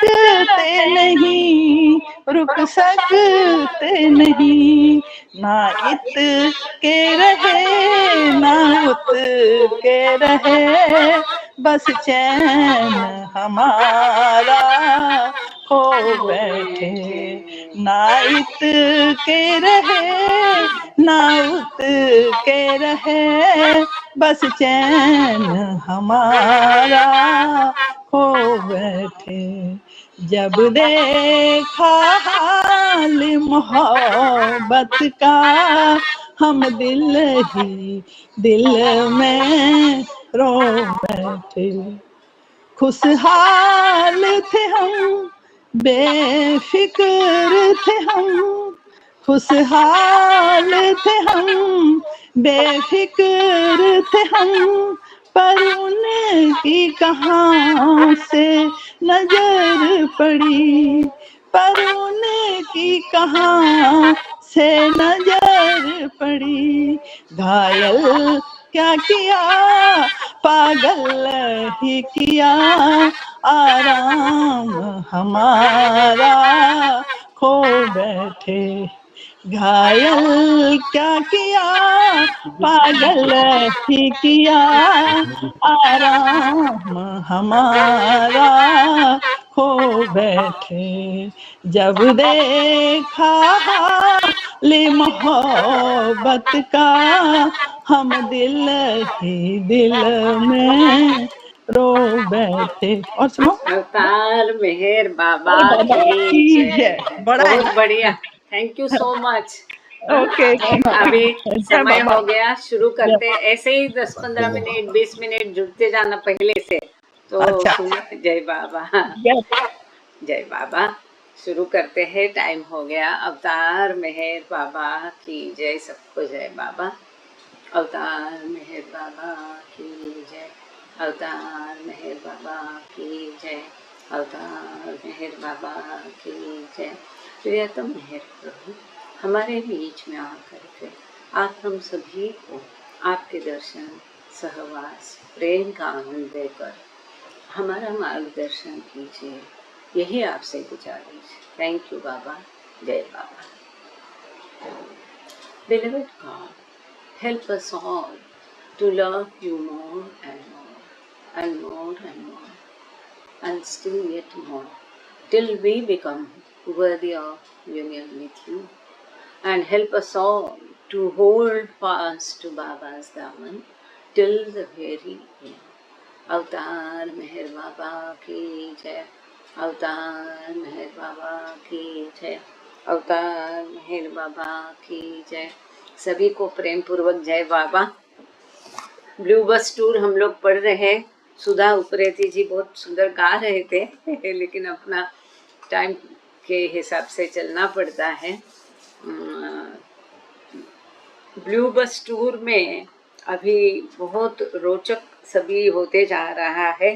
सकते नहीं, रुक सकते नहीं, ना इत के रहे ना उत के रहे, बस चैन हमारा खो बैठे। ना इत के रहे ना उत के रहे, बस चैन हमारा खो बैठे। जब देखा हाल मोहब्बत का, हम दिल ही दिल में रो बैठे। खुशहाल थे हम, बेफिक्र थे हम, खुशहाल थे हम, बेफिक्र थे हम, पर उनकी कहाँ से नजर पड़ी, पर उनकी कहाँ से नजर पड़ी। घायल क्या किया पागल ही किया, आराम हमारा खो बैठे। घायल क्या किया पागल ही किया, आराम हमारा खो बैठे। जब देखा हाल मोहब्बत का, हम दिल ही दिल में रो बैठे। और सुनो, अवतार मेहर बाबा बाबा की की जय। जय। बड़ा है बहुत ना? बढ़िया, thank you so much. Okay, अभी जय समय बाबा। हो गया, शुरू जय करते हैं। ऐसे ही 10-15 मिनट 20 मिनट जुड़ते जाना पहले से, तो अच्छा, सुनिए। जय बाबा, जय जय बाबा। शुरू करते हैं, टाइम हो गया। अवतार मेहर बाबा की जय, सबको जय बाबा। अवतार मेहर बाबा की जय, अवतार मेहर बाबा की जय, अवतार मेहर बाबा की जय। प्रियतम मेहर प्रभु, हमारे बीच में आकर के आप हम सभी को आपके दर्शन, सहवास, प्रेम का आनंद देकर हमारा मार्गदर्शन कीजिए, यही आपसे गुजारिश। थैंक यू बाबा, जय बाबा। Beloved God, help us all to love you more and more, and more and more, and still yet more, till we become worthy of union with you. And help us all to hold fast to Baba's daman till the very end. अवतार मेहर बाबा की जय, अवतार मेहर बाबा की जय, अवतार मेहर बाबा की जय। सभी को प्रेम पूर्वक जय बाबा। ब्लू बस टूर हम लोग पढ़ रहे हैं। सुधा उपरेती जी बहुत सुंदर गा रहे थे लेकिन अपना टाइम के हिसाब से चलना पड़ता है। ब्लू बस टूर में अभी बहुत रोचक सभी होते जा रहा है,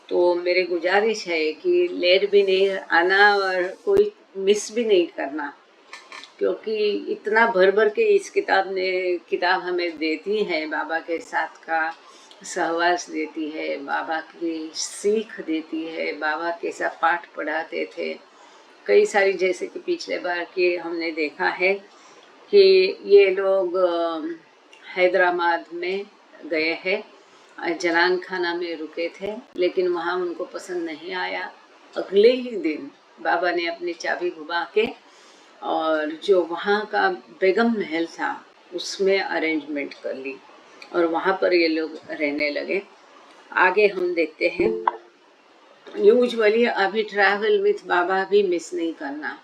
तो मेरी गुजारिश है कि लेट भी नहीं आना और कोई मिस भी नहीं करना, क्योंकि इतना भर भर के इस किताब हमें देती है, बाबा के साथ का सहवास देती है, बाबा की सीख देती है, बाबा कैसा पाठ पढ़ाते थे। कई सारी, जैसे कि पिछले बार के हमने देखा है कि ये लोग हैदराबाद में गए हैं, जनान खाना में रुके थे, लेकिन वहाँ उनको पसंद नहीं आया। अगले ही दिन बाबा ने अपनी चाबी घुमा के और जो वहाँ का बेगम महल था उसमें अरेंजमेंट कर ली और वहाँ पर ये लोग रहने लगे। आगे हम देखते हैं। यूजुअली अभी ट्रैवल विथ बाबा भी मिस नहीं करना,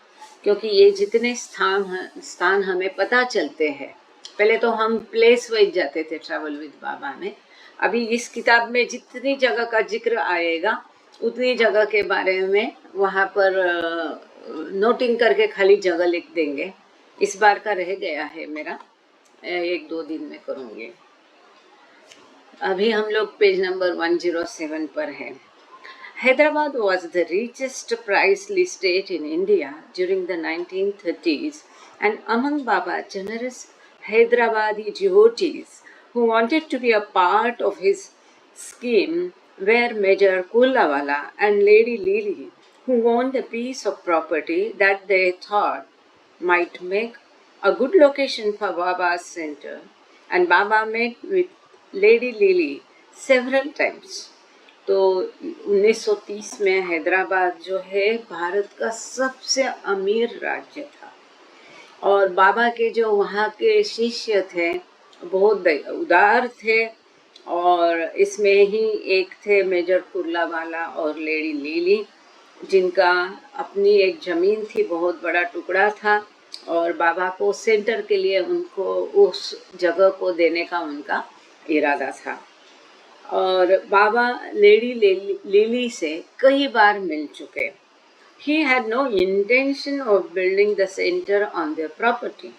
क्योंकि ये जितने स्थान हमें पता चलते हैं, पहले तो हम प्लेस वाइज जाते थे ट्रैवल विद बाबा में, अभी इस किताब में जितनी जगह का जिक्र आएगा उतनी जगह के बारे में वहाँ पर नोटिंग करके खाली जगह लिख देंगे। इस बार का रह गया है मेरा, 1-2 दिन में करूँगी। अभी हम लोग पेज नंबर 107 पर है। Hyderabad was the richest princely state in India during the 1930s, and among Baba's generous Hyderabadi devotees who wanted to be a part of his scheme were Major Kullawala and Lady Lily, who owned a piece of property that they thought might make a good location for Baba's center, and Baba met with Lady Lily several times. तो 1930 में हैदराबाद जो है भारत का सबसे अमीर राज्य था, और बाबा के जो वहाँ के शिष्य थे बहुत उदार थे, और इसमें ही एक थे मेजर कुर्लावाला और लेडी लीली, जिनका अपनी एक ज़मीन थी, बहुत बड़ा टुकड़ा था, और बाबा को सेंटर के लिए उनको उस जगह को देने का उनका इरादा था। और बाबा लेडी लिली से कई बार मिल चुके। He had no intention of building the center on their property,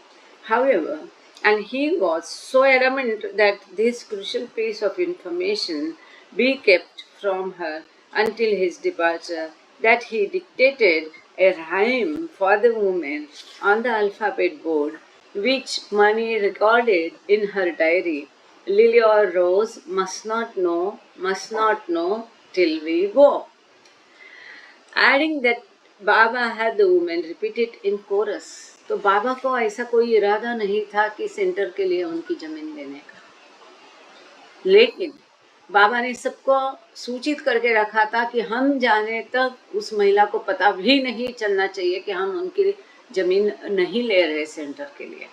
however, and he was so adamant that this crucial piece of information be kept from her until his departure that he dictated a rhyme for the woman on the alphabet board, which Mani recorded in her diary. Lily or Rose must not know till we go. Adding that Baba had the woman repeat it in chorus. तो बाबा को ऐसा कोई इरादा नहीं था कि centre के लिए उनकी जमीन देने का, लेकिन बाबा ने सबको सूचित करके रखा था कि हम जाने तक उस महिला को पता भी नहीं चलना चाहिए कि हम उनकी जमीन नहीं ले रहे सेंटर के लिए।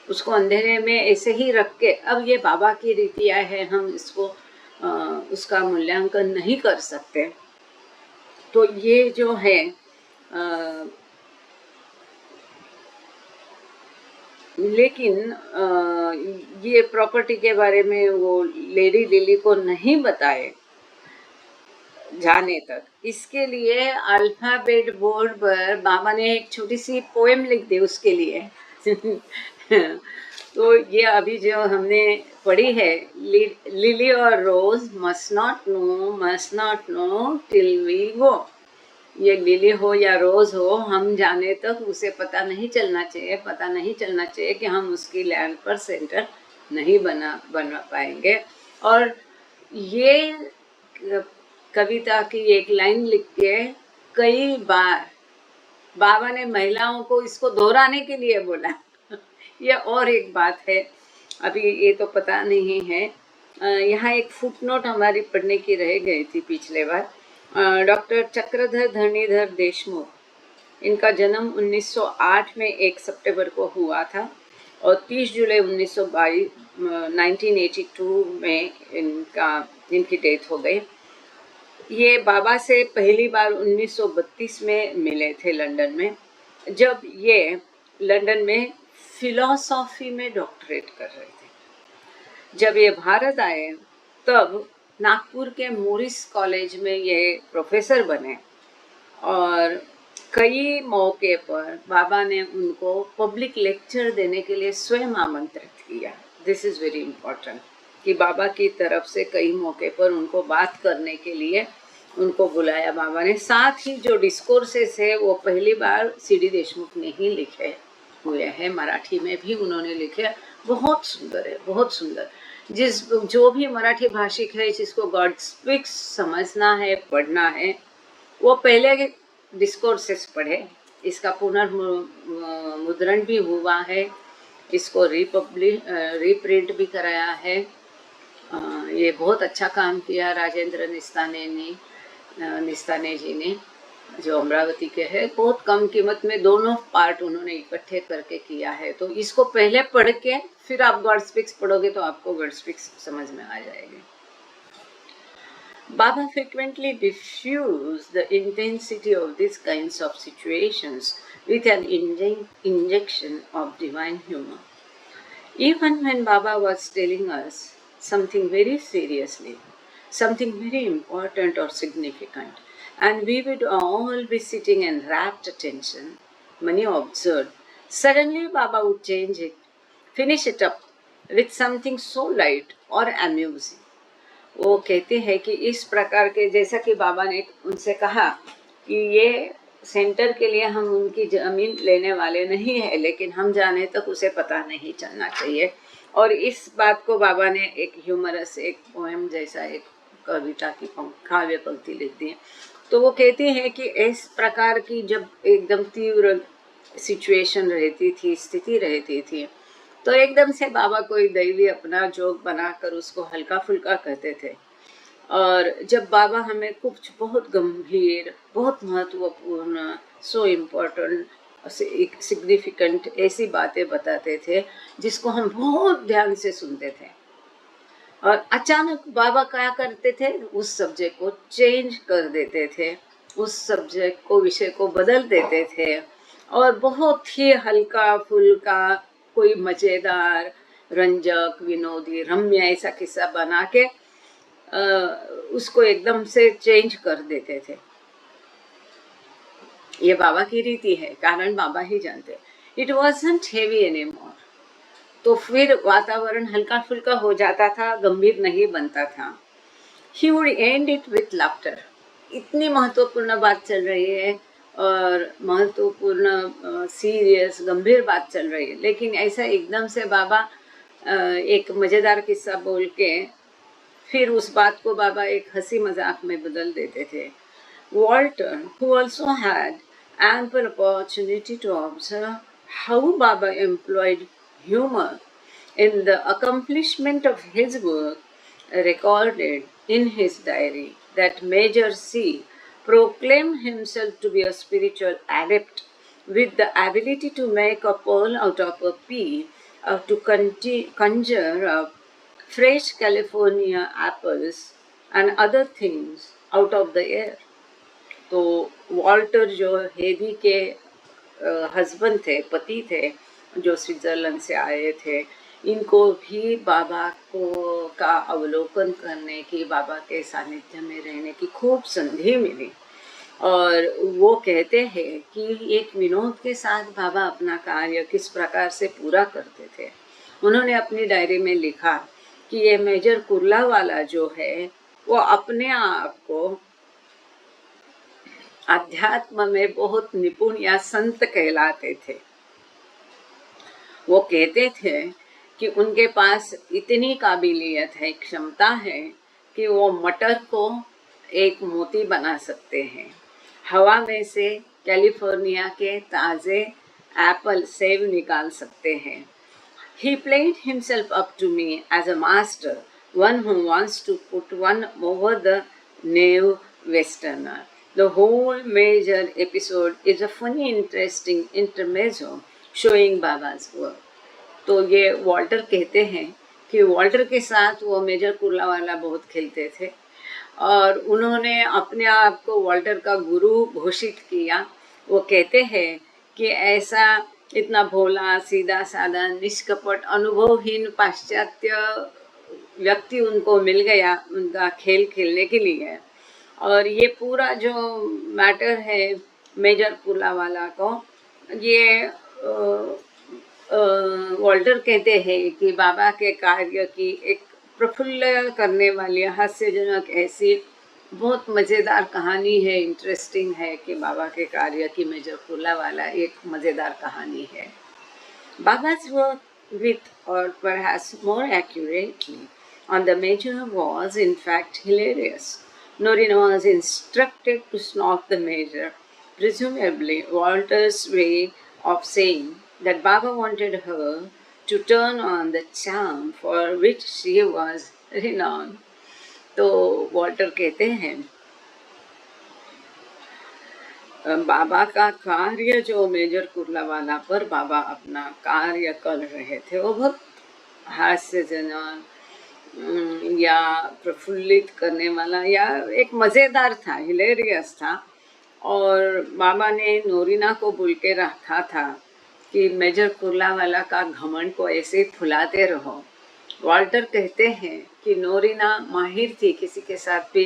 उसको अंधेरे में ऐसे ही रख के, अब ये बाबा की रीतियाँ है, हम इसको उसका मूल्यांकन नहीं कर सकते। तो ये जो है लेकिन ये प्रॉपर्टी के बारे में वो लेडी लिली को नहीं बताए जाने तक। इसके लिए अल्फाबेट बोर्ड पर बाबा ने एक छोटी सी पोएम लिख दी उसके लिए। तो ये अभी जो हमने पढ़ी है, लिली और Rose must not know till we go. ये लिली हो या रोज हो, हम जाने तक उसे पता नहीं चलना चाहिए कि हम उसकी लैंड पर सेंटर नहीं बना पाएंगे। और ये कविता की एक लाइन लिख के कई बार बाबा ने महिलाओं को इसको दोहराने के लिए बोला। ये और एक बात है, अभी ये तो पता नहीं है। यहाँ एक फुटनोट हमारी पढ़ने की रह गई थी पिछले बार। डॉक्टर चक्रधर धरणीधर देशमुख, इनका जन्म 1908 में 1 सितंबर को हुआ था, और 30 जुलाई 1982 में इनकी डेथ हो गई। ये बाबा से पहली बार 1932 में मिले थे लंदन में, जब ये लंदन में फिलॉसफी में डॉक्टरेट कर रहे थे। जब ये भारत आए तब नागपुर के मोरिस कॉलेज में ये प्रोफेसर बने, और कई मौके पर बाबा ने उनको पब्लिक लेक्चर देने के लिए स्वयं आमंत्रित किया। दिस इज़ वेरी इम्पोर्टेंट कि बाबा की तरफ से कई मौके पर उनको बात करने के लिए उनको बुलाया बाबा ने। साथ ही जो डिस्कोर्सेस है वो पहली बार CD देशमुख ने ही लिखे हुए हैं, मराठी में भी उन्होंने लिखे। बहुत सुंदर है, बहुत सुंदर। जो भी मराठी भाषिक है, जिसको गॉड स्पीक्स समझना है, पढ़ना है, वो पहले डिस्कोर्सेस पढ़े। इसका पुनर्मुद्रण भी हुआ है, इसको रीप्रिंट भी कराया है। ये बहुत अच्छा काम किया राजेंद्र निस्ताने जी ने, जो अमरावती के हैं। बहुत कम कीमत में दोनों पार्ट उन्होंने इकट्ठे करके किया है। तो इसको पहले पढ़ के फिर आप गॉड स्पीक्स पढ़ोगे तो आपको गॉड स्पीक्स समझ में आ जाएगी। Baba frequently diffused the intensity of these kinds of situations with an injection of divine humor. Even when Baba was telling us something very seriously, something very important or significant, and we would all be sitting in rapt attention, Mani observed, suddenly Baba would change it, finish it up with something so light or amusing. वो कहते हैं कि इस प्रकार के, जैसा कि बाबा ने उनसे कहा कि ये सेंटर के लिए हम उनकी ज़मीन लेने वाले नहीं है, लेकिन हम जाने तक उसे पता नहीं चलना चाहिए। और इस बात को बाबा ने एक ह्यूमरस, एक पोएम जैसा, एक कविता की काव्य पंक्ति लिख दी। तो वो कहती है कि इस प्रकार की जब एकदम तीव्र सिचुएशन रहती थी, स्थिति रहती थी, तो एकदम से बाबा कोई दैवी अपना जोक बनाकर उसको हल्का फुल्का कहते थे। और जब बाबा हमें कुछ बहुत गंभीर, बहुत महत्वपूर्ण, सो इम्पोर्टेंट, सिग्निफिकेंट ऐसी बातें बताते थे जिसको हम बहुत ध्यान से सुनते थे, और अचानक बाबा क्या करते थे, उस सब्जेक्ट को चेंज कर देते थे, उस सब्जेक्ट को, विषय को बदल देते थे, और बहुत ही हल्का फुल्का, कोई मजेदार, रंजक, विनोदी, रम्य ऐसा किस्सा बना के उसको एकदम से चेंज कर देते थे। ये बाबा की रीति है, कारण बाबा ही जानते। It wasn't heavy anymore. तो फिर वातावरण हल्का फुल्का हो जाता था, गंभीर नहीं बनता था। He would and it with laughter. इतनी महत्वपूर्ण बात चल रही है और महत्वपूर्ण सीरियस गंभीर बात चल रही है, लेकिन ऐसा एकदम से बाबा एक मजेदार किस्सा बोल के फिर उस बात को बाबा एक हंसी मजाक में बदल देते थे। Walter, who also had ample opportunity to observe how Baba employed humor in the accomplishment of his work, recorded in his diary that Major C proclaimed himself to be a spiritual adept with the ability to make a pearl out of a pea, or to conjure up fresh California apples and other things out of the air. तो Walter जो हेदी के husband थे, पति थे, जो Switzerland से आए थे, इनको भी बाबा को का अवलोकन करने की, बाबा के सानिध्य में रहने की खूब संधि मिली। और वो कहते हैं कि एक विनोद के साथ बाबा अपना कार्य किस प्रकार से पूरा करते थे। उन्होंने अपनी डायरी में लिखा कि ये मेजर कुर्ला वाला जो है वो अपने आप को अध्यात्म में बहुत निपुण या संत कहलाते थे। वो कहते थे कि उनके पास इतनी काबिलियत है, क्षमता है कि वो मटर को एक मोती बना सकते हैं, हवा में से कैलिफोर्निया के ताजे एप्पल, सेब निकाल सकते हैं। He played himself up to me as a master, one who wants to put one over the naive Westerner. The whole major episode is a funny, interesting intermezzo showing Baba's work. तो ये Walter कहते हैं कि Walter के साथ वो major कुर्लावाला बहुत खेलते थे, और उन्होंने अपने आप को वॉल्टर का गुरु घोषित किया। वो कहते हैं कि ऐसा इतना भोला, सीधा साधा, निष्कपट, अनुभवहीन पाश्चात्य व्यक्ति उनको मिल गया उनका खेल खेलने के लिए। और ये पूरा जो मैटर है मेजर कुर्लावाला को, ये वॉल्टर कहते हैं कि बाबा के कार्य की एक प्रफुल्ल करने वाली, हास्यजनक, ऐसी बहुत मज़ेदार कहानी है, इंटरेस्टिंग है कि बाबा के कार्य की मेजर कुर्लावाला एक मज़ेदार कहानी है। Baba's work with, or perhaps more accurately, on the Major was in fact hilarious. Norina was instructed to snog the Major, presumably Walter's way of saying that Baba wanted her to turn on the charm for which she was renowned. तो Walter कहते हैं बाबा का कार्य जो major कुर्लावाला पर बाबा अपना कार्य कर रहे थे वो बहुत हास्यजनक या प्रफुल्लित करने वाला या एक मज़ेदार था, हिलेरियस था। और बाबा ने नोरिना को बोल के रखा था कि मेजर कुर्लावाला का घमंड को ऐसे फुलाते रहो। वॉल्टर कहते हैं कि नोरिना माहिर थी किसी के साथ भी,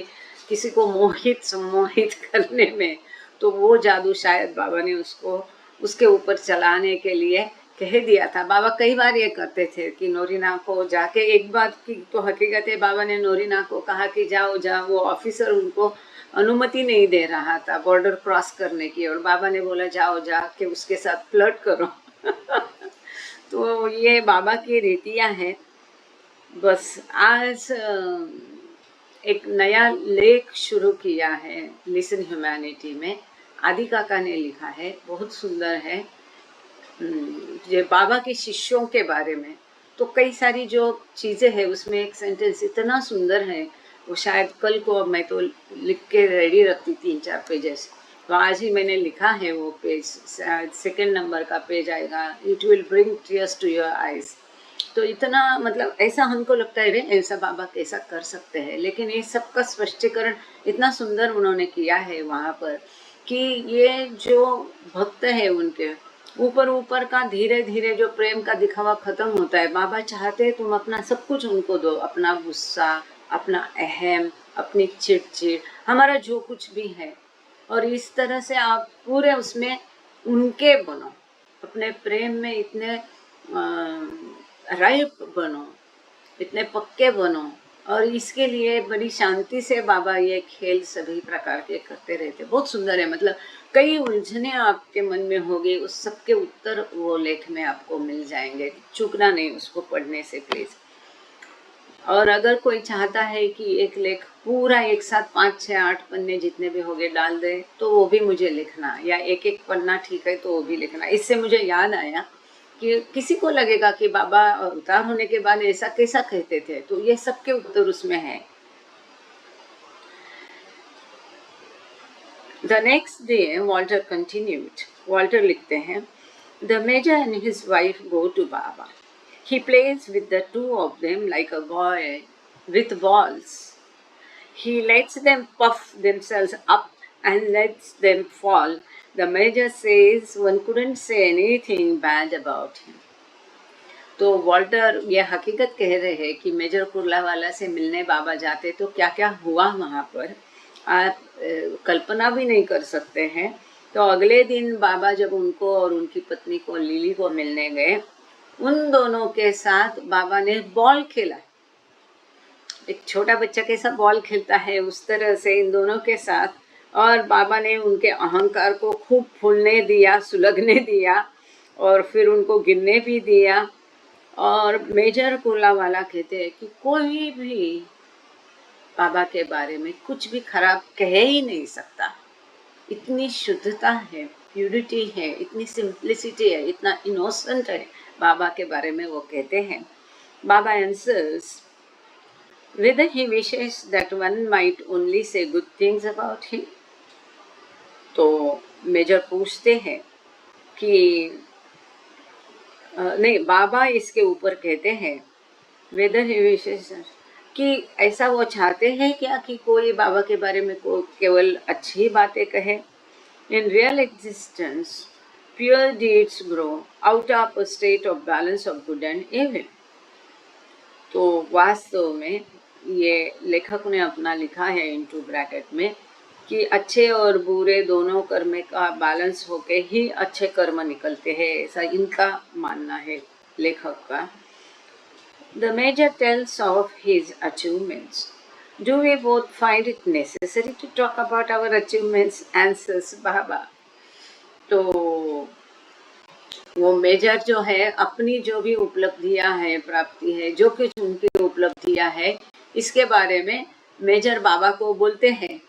किसी को मोहित सम्मोहित करने में, तो वो जादू शायद बाबा ने उसको उसके ऊपर चलाने के लिए कह दिया था। बाबा कई बार ये करते थे कि नोरिना को जाके, एक बात की तो हकीकत है, बाबा ने नोरिना को कहा कि जाओ जाओ, वो ऑफिसर उनको अनुमति नहीं दे रहा था बॉर्डर क्रॉस करने की, और बाबा ने बोला जाओ जाके उसके साथ फ्लर्ट करो। तो ये बाबा की रीतियाँ हैं। बस आज एक नया लेख शुरू किया है लिसन ह्यूमैनिटी में, आदि काका ने लिखा है, बहुत सुंदर है। ये बाबा के शिष्यों के बारे में, तो कई सारी जो चीज़ें हैं उसमें एक सेंटेंस इतना सुंदर है, वो शायद कल को अब मैं तो लिख के रेडी रखती 3-4 पेजेस, तो आज ही मैंने लिखा है वो पेज, सेकंड नंबर का पेज आएगा, it will bring tears to your eyes. तो इतना मतलब ऐसा हमको लगता है रे ऐसा बाबा कैसा कर सकते हैं, लेकिन ये सबका स्पष्टीकरण इतना सुंदर उन्होंने किया है वहाँ पर कि ये जो भक्त है उनके ऊपर ऊपर का धीरे धीरे जो प्रेम का दिखावा खत्म होता है। बाबा चाहते हैं तुम अपना सब कुछ उनको दो, अपना गुस्सा, अपना अहम, अपनी चिड़चिड़, हमारा जो कुछ भी है, और इस तरह से आप पूरे उसमें उनके बनो, अपने प्रेम में इतने राइप बनो, इतने पक्के बनो। और इसके लिए बड़ी शांति से बाबा ये खेल सभी प्रकार के करते रहते, बहुत सुंदर है। मतलब कई उलझने आपके मन में होगी, उस सब के उत्तर वो लेख में आपको मिल जाएंगे, चूकना नहीं उसको पढ़ने से प्लीज। और अगर कोई चाहता है कि एक लेख पूरा एक साथ 5, 6, 8 पन्ने जितने भी होंगे डाल दे, तो वो भी मुझे लिखना, या एक एक पन्ना ठीक है तो वो भी लिखना। इससे मुझे याद आया कि किसी को लगेगा कि बाबा अवतार होने के बाद ऐसा कैसा कहते थे, तो ये सबके उत्तर उसमें है। The next day, Walter continued. Walter लिखते हैं, The Major and his wife go to Baba. He plays with the two of them like a boy with balls. He lets them puff themselves up and lets them fall. The Major says one couldn't say anything bad about him. तो Walter ये हकीकत कह रहे हैं कि major कुर्लावाला से मिलने बाबा जाते तो क्या क्या हुआ वहाँ पर, आप कल्पना भी नहीं कर सकते हैं। तो अगले दिन बाबा जब उनको और उनकी पत्नी को लिली को मिलने गए, उन दोनों के साथ बाबा ने बॉल खेला। एक छोटा बच्चा कैसा बॉल खेलता है उस तरह से इन दोनों के साथ, और बाबा ने उनके अहंकार को खूब फूलने दिया, सुलगने दिया, और फिर उनको गिरने भी दिया। और मेजर कुर्लावाला कहते हैं कि कोई भी बाबा के बारे में कुछ भी खराब कह ही नहीं सकता, इतनी शुद्धता है, प्यूरिटी है, इतनी सिंप्लिसिटी है, इतना इनोसेंट है बाबा के बारे में। वो कहते हैं, बाबा answers whether he wishes that one might only say good things about him। तो मेजर पूछते हैं कि नहीं, बाबा इसके ऊपर कहते हैं whether he wishes कि ऐसा वो चाहते हैं क्या कि कोई बाबा के बारे में को केवल अच्छी बातें कहे। In real existence, pure deeds grow out of a state of balance of good and evil। तो वास्तव में ये लेखक ने अपना लिखा है इनटू ब्रैकेट में कि अच्छे और बुरे दोनों कर्म का बैलेंस होके ही अच्छे कर्म निकलते हैं, ऐसा इनका मानना है लेखक का। The Major tells of his achievements. Do we both find it necessary to talk about our achievements? Answers Baba। तो वो मेजर जो है अपनी जो भी उपलब्धियां है, प्राप्ति है, जो कुछ उनकी उपलब्धियां है, इसके बारे में मेजर बाबा को बोलते हैं।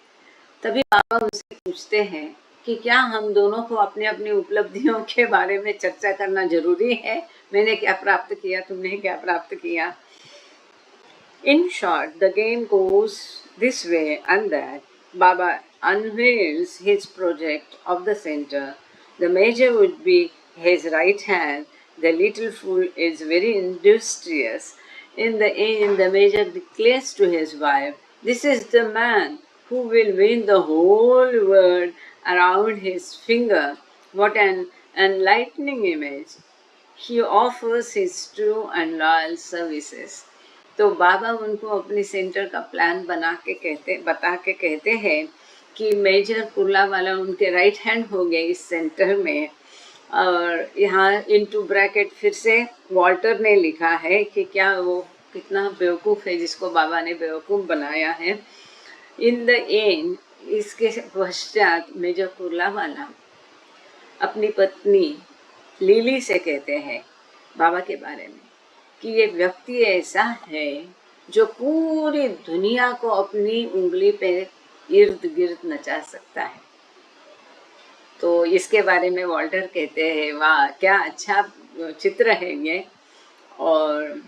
तभी बाबा उनसे पूछते हैं कि क्या हम दोनों को अपनी अपनी उपलब्धियों के बारे में चर्चा करना जरूरी है, मैंने क्या प्राप्त किया, तुमने क्या प्राप्त किया। In short, the game goes this way and that. Baba unveils his project of the center. The major would be his right hand. The little fool is very industrious. In the end, the major declares to his wife, This is the man who will win the whole world around his finger. What an enlightening image! He offers his true and loyal services। तो बाबा उनको अपने centre का plan बता के कहते हैं कि major कुर्लावाला उनके राइट हैंड हो गए इस सेंटर में। और यहाँ इनटू ब्रैकेट फिर से वॉल्टर ने लिखा है कि क्या वो कितना बेवकूफ़ है जिसको बाबा ने बेवकूफ़ बनाया है। इन द एंड, इसके पश्चात मेजर कुर्लावाला अपनी पत्नी लिली से कहते हैं बाबा के बारे में कि ये व्यक्ति ऐसा है जो पूरी दुनिया को अपनी उंगली पे इर्द गिर्द नचा सकता है। तो इसके बारे में वॉल्टर कहते हैं, वाह क्या अच्छा चित्र है ये। और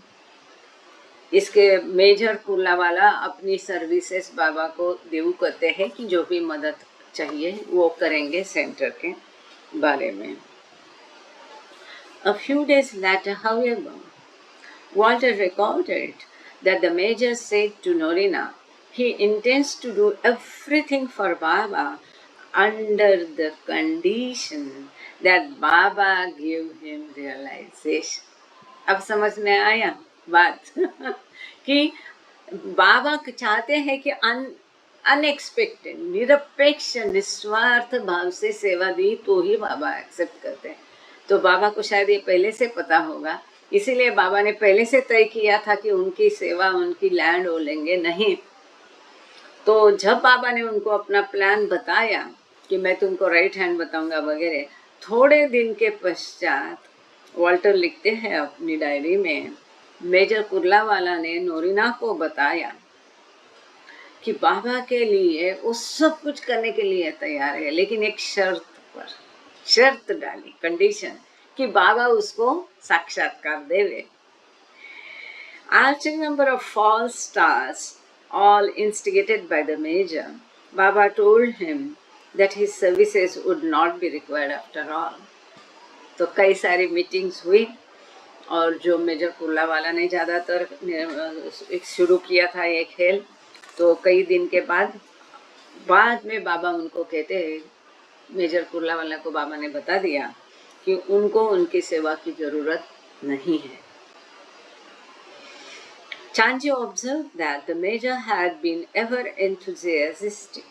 इसके मेजर कुल्लावाला अपनी सर्विसेज बाबा को देऊ करते हैं कि जो भी मदद चाहिए वो करेंगे सेंटर के बारे में। A few days later, however, Walter recorded that the major said to Norina he intends to do everything for Baba under the condition that Baba give him realization. अब समझ में आया बात कि बाबा चाहते हैं कि अनएक्सपेक्टेड, निरपेक्ष, निस्वार्थ भाव से सेवा दी तो ही बाबा एक्सेप्ट करते हैं। तो बाबा को शायद ये पहले से पता होगा, इसीलिए बाबा ने पहले से तय किया था कि उनकी सेवा, उनकी लैंड वो लेंगे नहीं। तो जब बाबा ने उनको अपना प्लान बताया कि मैं तुमको राइट हैंड बताऊंगा वगैरह, थोड़े दिन के पश्चात वॉल्टर लिखते हैं अपनी डायरी में, मेजर कुर्लावाला ने नोरिना को बताया कि बाबा के लिए वो सब कुछ करने के लिए तैयार है, लेकिन एक शर्त पर शर्त डाली, कंडीशन, कि बाबा उसको साक्षात्कार देवे। Arching number of false stars, all instigated by the major, Baba told him that his services would not be required after all. तो कई सारी मीटिंग्स हुई और जो मेजर कुल्लावाला ने ज़्यादातर शुरू किया था ये खेल, तो कई दिन के बाद में बाबा उनको कहते हैं, मेजर कुल्लावाला को बाबा ने बता दिया कि उनको उनकी सेवा की जरूरत नहीं है। Chanji observed that the major had been ever enthusiastic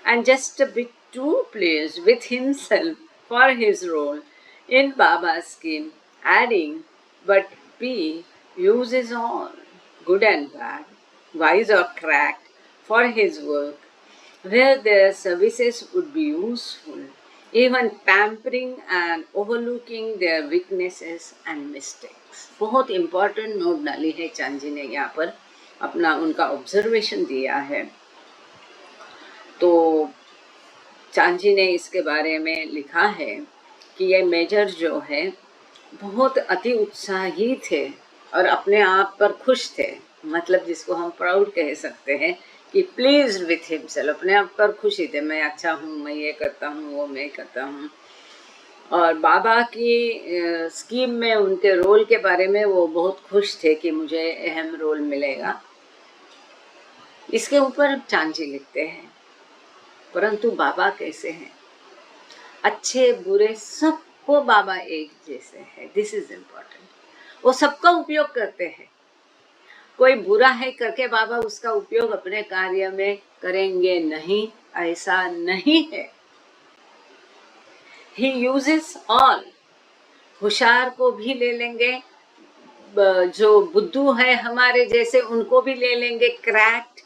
and just a bit too pleased with himself for his role in Baba's scheme, adding, "But P uses all, good and bad, wise or cracked, for his work, where their services would be useful, even pampering and overlooking their weaknesses and mistakes." बहुत important note डाली है चांजी ने यहाँ पर, अपना उनका observation दिया है। तो चांजी ने इसके बारे में लिखा है कि ये मेजर जो है बहुत अति उत्साही थे और अपने आप पर खुश थे, मतलब जिसको हम प्राउड कह सकते हैं कि प्लीज विथ हिमसेल्फ, अपने आप पर खुशी थे, मैं अच्छा हूँ, मैं ये करता हूँ, वो मैं करता हूँ। और बाबा की स्कीम में उनके रोल के बारे में वो बहुत खुश थे कि मुझे अहम रोल मिलेगा। इसके ऊपर चांजी लिखते हैं, परंतु बाबा कैसे हैं, अच्छे बुरे सबको बाबा एक जैसे है, दिस इज इम्पोर्टेंट। वो सबका उपयोग करते हैं, कोई बुरा है करके बाबा उसका उपयोग अपने कार्य में करेंगे नहीं, ऐसा नहीं है। He uses all, होशियार को भी ले लेंगे, जो बुद्धू है हमारे जैसे उनको भी ले लेंगे, cracked,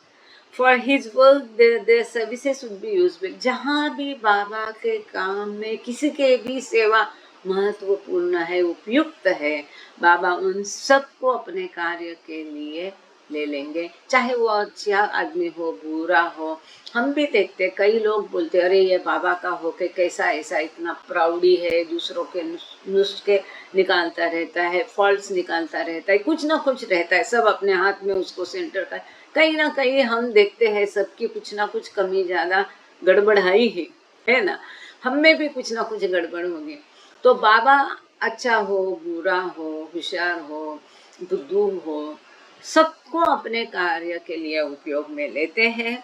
for his work their services would be useful. जहाँ भी बाबा के काम में किसी के भी सेवा महत्वपूर्ण है, उपयुक्त है, बाबा उन सबको अपने कार्य के लिए ले लेंगे, चाहे वो अच्छा आदमी हो, बुरा हो। हम भी देखते, कई लोग बोलते अरे ये बाबा का होके कैसा ऐसा इतना प्राउडी है, दूसरों के नुस्खे निकालता रहता है, फॉल्ट्स निकालता रहता है, कुछ ना कुछ रहता है, सब अपने हाथ में उसको सेंटर का। कहीं ना कहीं हम देखते हैं सबकी कुछ ना कुछ कमी ज़्यादा गड़बड़ाई है ना, हम में भी कुछ ना कुछ गड़बड़ होगी। तो बाबा अच्छा हो, बुरा हो, होशियार हो, बुद्धू हो, सबको अपने कार्य के लिए उपयोग में लेते हैं।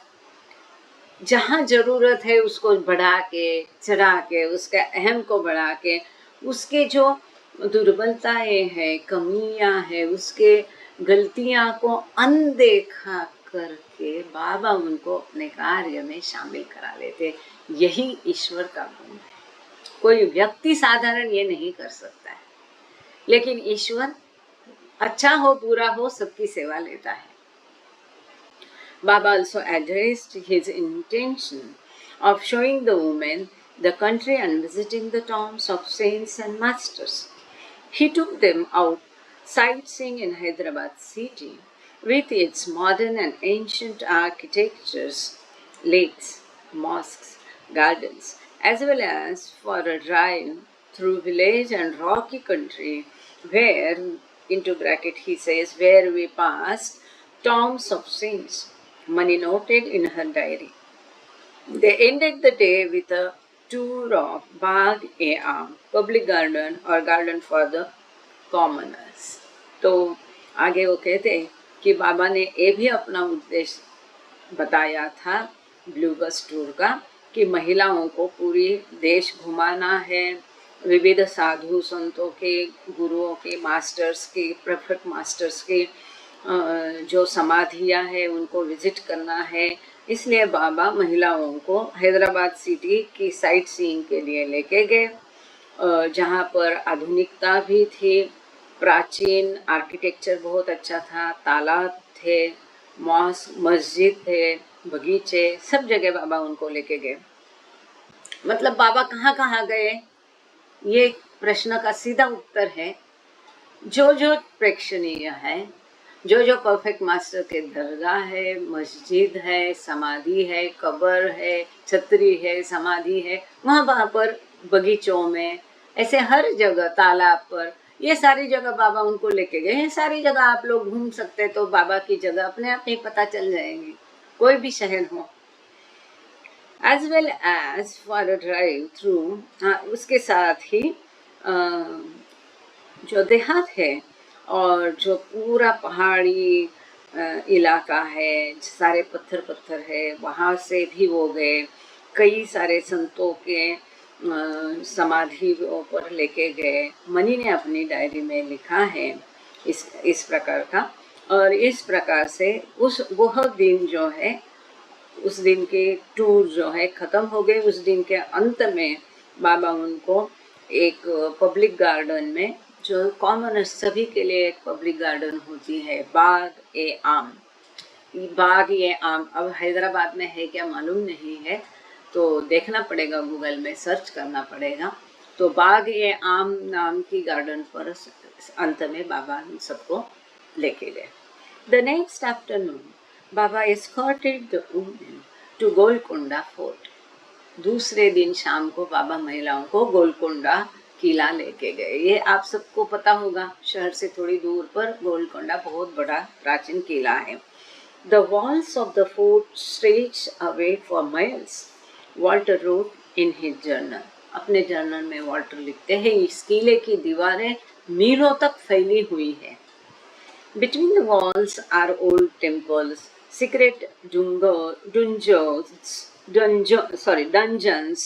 जहाँ जरूरत है उसको बढ़ा के चढ़ा के, उसका अहम को बढ़ा के, उसके जो दुर्बलताएं हैं, कमियां हैं, उसके गलतियां को अनदेखा करके बाबा उनको अपने कार्य में शामिल करा लेते। यही ईश्वर का गुण है। कोई व्यक्ति साधारण ये नहीं कर सकता है, लेकिन ईश्वर अच्छा हो बुरा हो सबकी सेवा लेता है। Baba also addressed his intention of showing the women the country and visiting the tombs of saints and masters. He took them out sightseeing in Hyderabad city with its modern and ancient architectures, lakes, mosques, gardens, as well as for a drive through village and rocky country where, into bracket he says, where we passed tombs of saints, Mani noted in her diary. They ended the day with a tour of Bagh-e-Am, public garden or garden for the commoners. तो आगे वो कहते हैं कि बाबा ने ये भी अपना उद्देश्य बताया था ब्लू बस टूर का कि महिलाओं को पूरी देश घुमाना है, विविध साधु संतों के, गुरुओं के, मास्टर्स के, परफेक्ट मास्टर्स के जो समाधियाँ हैं उनको विजिट करना है। इसलिए बाबा महिलाओं को हैदराबाद सिटी की साइट सीइंग के लिए लेके गए, जहाँ पर आधुनिकता भी थी, प्राचीन आर्किटेक्चर बहुत अच्छा था, तालाब थे, मॉस्क, मस्जिद थे, बगीचे, सब जगह बाबा उनको लेके गए। मतलब बाबा कहाँ कहाँ गए, ये प्रश्न का सीधा उत्तर है जो जो प्रेक्षणीय है, जो जो परफेक्ट मास्टर के दरगाह है, मस्जिद है, समाधि है, कब्र है, छतरी है, समाधि है, वहाँ पर बगीचों में, ऐसे हर जगह, तालाब पर, ये सारी जगह बाबा उनको लेके गए हैं। सारी जगह आप लोग घूम सकते, तो बाबा की जगह अपने आप ही पता चल जाएगी, कोई भी शहर हो। As well as for a drive through, उसके साथ ही जो देहात है और जो पूरा पहाड़ी इलाका है, सारे पत्थर पत्थर है, वहाँ से भी वो गए। कई सारे संतों के समाधि पर लेके गए। मनी ने अपनी डायरी में लिखा है इस प्रकार का, और इस प्रकार से वह दिन जो है, उस दिन के टूर जो है ख़त्म हो गए। उस दिन के अंत में बाबा उनको एक पब्लिक गार्डन में, जो कॉमन सभी के लिए एक पब्लिक गार्डन होती है, बाग-ए-आम, बाग-ए-आम अब हैदराबाद में है क्या मालूम नहीं है, तो देखना पड़ेगा, गूगल में सर्च करना पड़ेगा। तो बाग-ए-आम नाम की गार्डन पर अंत में बाबा सबको लेके गए। The next afternoon Baba escorted the women to Golconda fort. दूसरे दिन शाम को बाबा महिलाओं को गोलकोंडा किला लेके गए। ये आप सबको पता होगा, शहर से थोड़ी दूर पर गोलकोंडा बहुत बड़ा प्राचीन किला है। The walls of the fort stretch away for miles, Walter wrote in his journal. अपने जर्नल में वॉल्टर लिखते हैं, इस किले की दीवारें मीलों तक फैली हुई है। Between the walls are old temples, secret dungeons,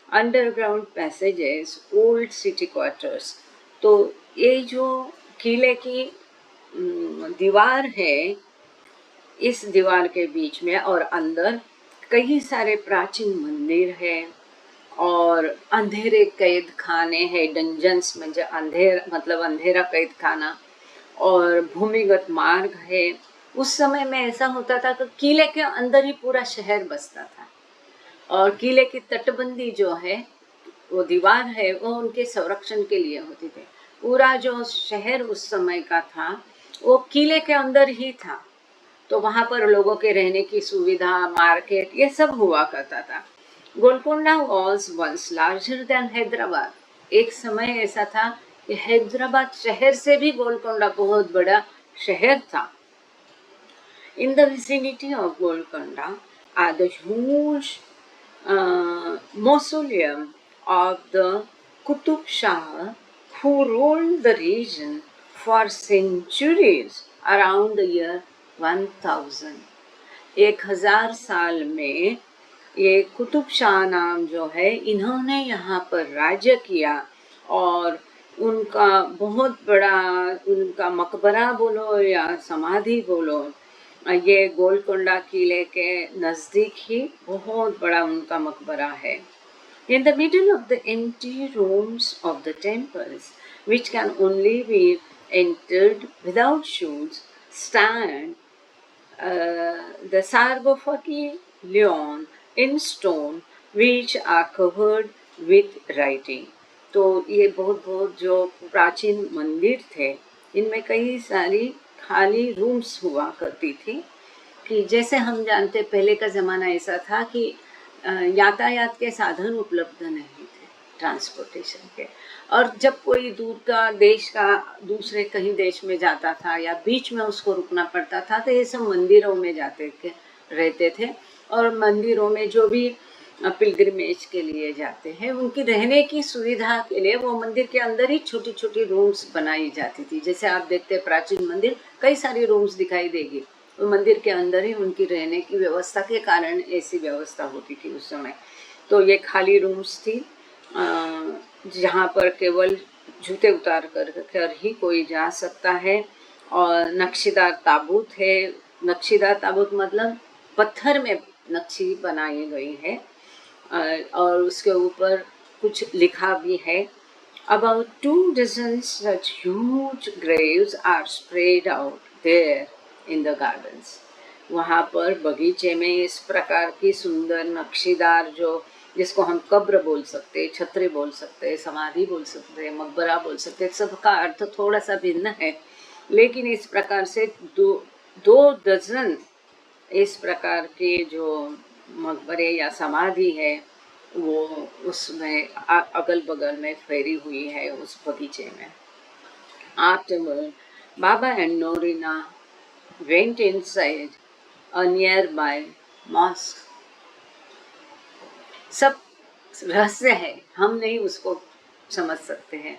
underground passages, old city quarters. तो ये जो किले की दीवार है, इस दीवार के बीच में और अंदर कई सारे प्राचीन मंदिर है और अंधेरे कैद खाने हैं, डंजन्स में जो मतलब अंधेरा कैद खाना, और भूमिगत मार्ग है। उस समय में ऐसा होता था कि किले के अंदर ही पूरा शहर बसता था, और किले की तटबंदी जो है, वो दीवार है, वो उनके संरक्षण के लिए होती थी। पूरा जो शहर उस समय का था वो किले के अंदर ही था, तो वहाँ पर लोगों के रहने की सुविधा, मार्केट, ये सब हुआ करता था। Golconda was once larger than Hyderabad. एक समय ऐसा था कि हैदराबाद शहर से भी गोलकोंडा बहुत बड़ा शहर था। In the vicinity of Golconda are the huge mausoleum of the Qutub Shah, who ruled the region for centuries around the year 1000. 1000 साल में ये कुतुब शाह नाम जो है, इन्होंने यहाँ पर राज्य किया, और उनका बहुत बड़ा, उनका मकबरा बोलो या समाधि बोलो, ये गोलकोंडा किले के नज़दीक ही बहुत बड़ा उनका मकबरा है। In the middle of the empty rooms of the temples, which can only be entered without shoes, stand the sarcophagi leon in stone, which are covered with writing. तो ये बहुत जो प्राचीन मंदिर थे, इनमें कई सारी खाली रूम्स हुआ करती थी कि जैसे हम जानते पहले का ज़माना ऐसा था कि यातायात के साधन उपलब्ध नहीं थे, ट्रांसपोर्टेशन के। और जब कोई दूर का देश का दूसरे कहीं देश में जाता था या बीच में उसको रुकना पड़ता था तो ये सब मंदिरों में जाते थे, रहते थे। और मंदिरों में जो भी पिलग्रिमेज के लिए जाते हैं उनकी रहने की सुविधा के लिए वो मंदिर के अंदर ही छोटी छोटी रूम्स बनाई जाती थी। जैसे आप देखते हैं प्राचीन मंदिर, कई सारी रूम्स दिखाई देगी, वो मंदिर के अंदर ही उनकी रहने की व्यवस्था के कारण ऐसी व्यवस्था होती थी उस समय। तो ये खाली रूम्स थी जहाँ पर केवल जूते उतार कर ही कोई जा सकता है। और नक्शीदार ताबूत है। नक्शीदार ताबूत मतलब पत्थर में नक्शी बनाई गई है और उसके ऊपर कुछ लिखा भी है। About 2 dozen such huge graves are spread out there in the gardens. वहाँ पर बगीचे में इस प्रकार की सुंदर नक्शीदार जो जिसको हम कब्र बोल सकते हैं, छतरी बोल सकते हैं, समाधि बोल सकते हैं, मकबरा बोल सकते हैं, सबका अर्थ थोड़ा सा भिन्न है। लेकिन इस प्रकार से दो डजन इस प्रकार के जो मकबरे या समाधि है वो उसमें अगल बगल में फैली हुई है उस बगीचे में। Afterward, Baba and Norina went inside a nearby mosque. सब रहस्य है, हम नहीं उसको समझ सकते हैं।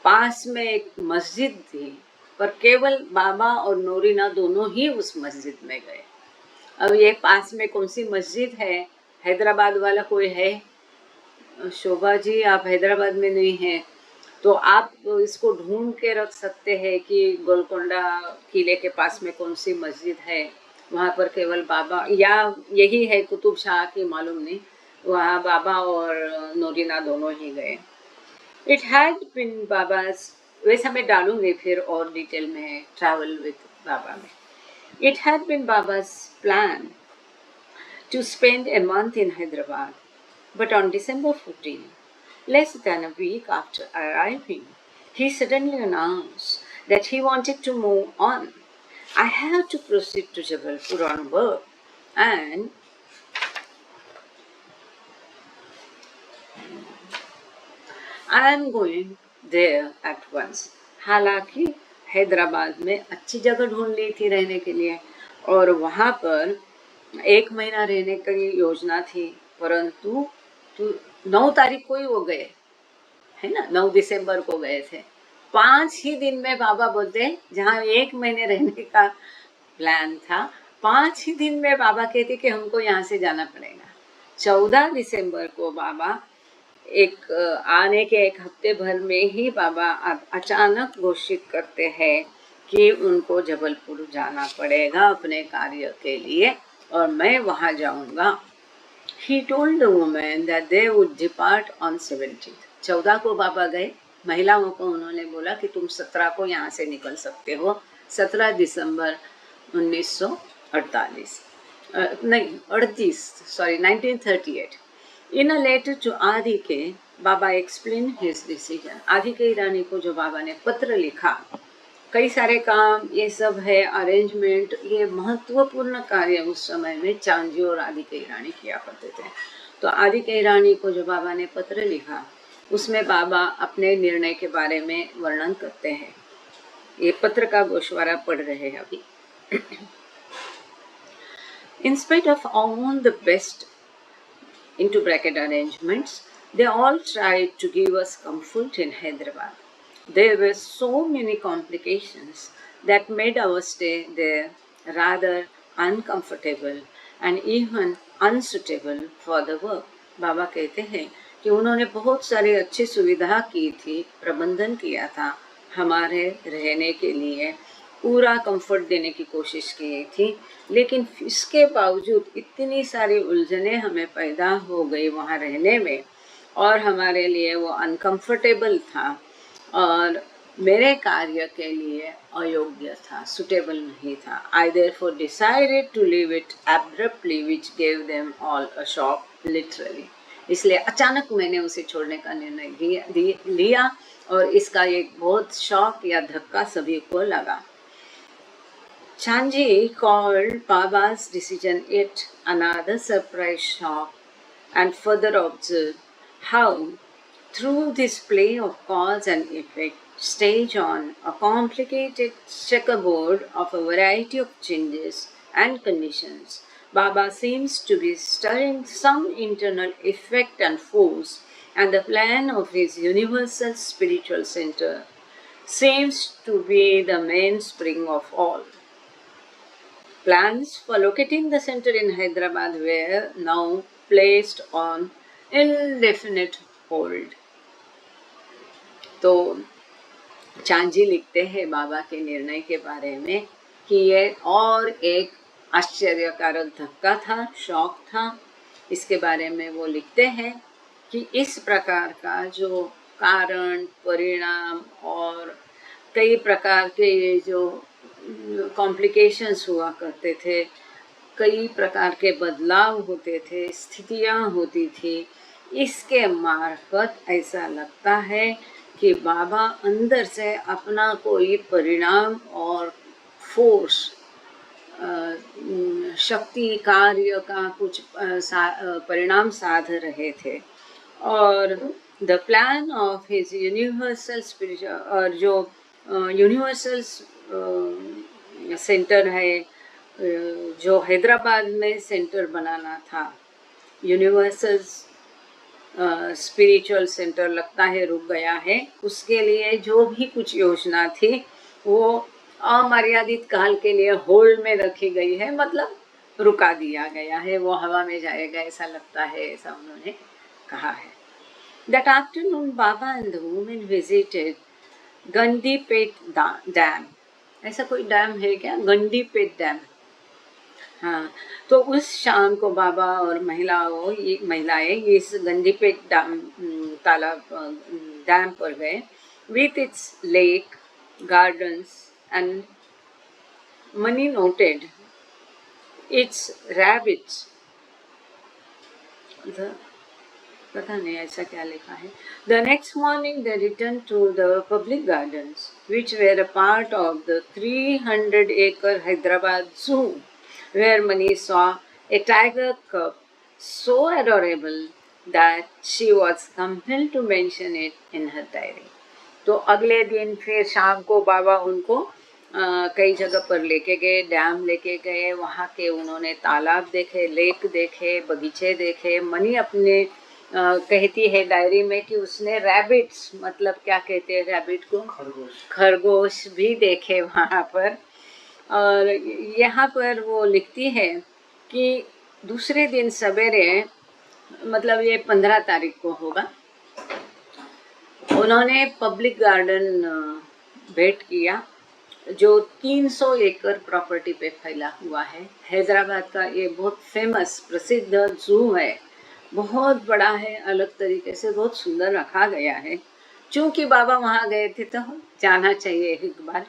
पास में एक मस्जिद थी पर केवल बाबा और नोरीना दोनों ही उस मस्जिद में गए। अब ये पास में कौन सी मस्जिद है? हैदराबाद वाला कोई है? शोभा जी, आप हैदराबाद में नहीं हैं तो आप इसको ढूंढ के रख सकते हैं कि गोलकोंडा किले के पास में कौन सी मस्जिद है। वहाँ पर केवल बाबा या यही है कुतुब शाह की, मालूम नहीं। वहाँ बाबा और नोरीना दोनों ही गए। इट हैड बिन बाबास, वैसा मैं डालूंगी फिर और डिटेल में ट्रैवल विद बाबा में। It had been Baba's plan to spend a month in Hyderabad, but on December 14, less than a week after arriving, he suddenly announced that he wanted to move on. I have to proceed to Jabalpur on work and I am going there at once. हालांकि हैदराबाद में अच्छी जगह ढूंढ ली थी रहने के लिए और वहाँ पर 1 महीना रहने की योजना थी, परंतु 9 तारीख को ही वो गए, है ना, 9 दिसंबर को गए थे। 5 ही दिन में बाबा बोलते, जहाँ 1 महीने रहने का प्लान था, 5 ही दिन में बाबा कहते कि हमको यहाँ से जाना पड़ेगा। 14 दिसंबर को बाबा आने के 1 हफ्ते भर में ही बाबा अचानक घोषित करते हैं कि उनको जबलपुर जाना पड़ेगा अपने कार्य के लिए और मैं वहाँ जाऊँगा। He told the women that they would depart on 17th. 14 को बाबा गए, महिलाओं को उन्होंने बोला कि तुम 17 को यहाँ से निकल सकते हो। 17 दिसंबर 1938 नहीं 38 sorry 1938। In a letter to आदिके, बाबा explained his decision. आदिके ईरानी को जो बाबा ने पत्र लिखा, कई सारे काम ये सब है, अरेंजमेंट, ये महत्वपूर्ण कार्य उस समय में चांदजी और आदिके ईरानी किया करते थे। तो आदिके ईरानी को जो बाबा ने पत्र लिखा उसमें बाबा अपने निर्णय के बारे में वर्णन करते हैं। ये पत्र का गोशवारा पढ़ रहे हैं अभी। In spite of all the best into bracket arrangements, they all tried to give us comfort in Hyderabad. There were so many complications that made our stay there rather uncomfortable and even unsuitable for the work. बाबा कहते हैं कि उन्होंने बहुत सारी अच्छी सुविधा की थी, प्रबंधन किया था, हमारे रहने के लिए पूरा कंफर्ट देने की कोशिश की थी, लेकिन इसके बावजूद इतनी सारी उलझनें हमें पैदा हो गई वहाँ रहने में और हमारे लिए वो अनकंफर्टेबल था और मेरे कार्य के लिए अयोग्य था, सुटेबल नहीं था। I therefore decided to leave it abruptly, which gave them all a shock, literally. इसलिए अचानक मैंने उसे छोड़ने का निर्णय लिया और इसका एक बहुत शॉक या धक्का सभी को लगा। Chanji called Baba's decision yet another surprise shock and further observed how, through this play of cause and effect, stage on a complicated checkerboard of a variety of changes and conditions, Baba seems to be stirring some internal effect and force, and the plan of his universal spiritual center seems to be the mainspring of all. Plans for locating the center in Hyderabad were now placed on indefinite hold. तो चांजी लिखते हैं बाबा के निर्णय के बारे में कि ये और एक आश्चर्यकारक धक्का था, शॉक था। इसके बारे में वो लिखते हैं कि इस प्रकार का जो कारण परिणाम और कई प्रकार के ये जो कॉम्प्लिकेशंस हुआ करते थे, कई प्रकार के बदलाव होते थे, स्थितियां होती थी, इसके मार्फत ऐसा लगता है कि बाबा अंदर से अपना कोई परिणाम और फोर्स शक्ति कार्य का कुछ परिणाम साध रहे थे। और the plan of his universal spiritual, और जो यूनिवर्सल सेंटर है, जो हैदराबाद में सेंटर बनाना था, यूनिवर्सल स्पिरिचुअल सेंटर लगता है रुक गया है। उसके लिए जो भी कुछ योजना थी वो अमर्यादित काल के लिए होल्ड में रखी गई है, मतलब रुका दिया गया है, वो हवा में जाएगा ऐसा लगता है, ऐसा उन्होंने कहा है। That afternoon, Baba and the women visited Gandipet dam. ऐसा कोई डैम है क्या, गंडीपेट डैम? हाँ, तो उस शाम को बाबा और महिलाएं इस गंडीपेट तालाब डैम पर गए। With its lake gardens and money noted it's rabbits, पता नहीं ऐसा क्या लिखा है। The next morning they returned to the public gardens, which were a part of the 300-acre Hyderabad Zoo, where Mani saw a tiger cub so adorable that she was compelled to mention it in her diary. तो अगले दिन फिर शाम को बाबा उनको कई जगह पर लेके गए, डैम लेके गए, वहाँ के उन्होंने तालाब देखे, लेक देखे, बगीचे देखे। मनी अपने कहती है डायरी में कि उसने रैबिट्स, मतलब क्या कहते हैं रैबिट को, खरगोश भी देखे वहाँ पर। और यहाँ पर वो लिखती है कि दूसरे दिन सवेरे, मतलब ये 15 तारीख को होगा, उन्होंने पब्लिक गार्डन भेंट किया जो 300 एकड़ प्रॉपर्टी पे फैला हुआ है। हैदराबाद का ये बहुत फेमस प्रसिद्ध जू है, बहुत बड़ा है, अलग तरीके से बहुत सुंदर रखा गया है। चूंकि बाबा वहाँ गए थे तो जाना चाहिए एक बार।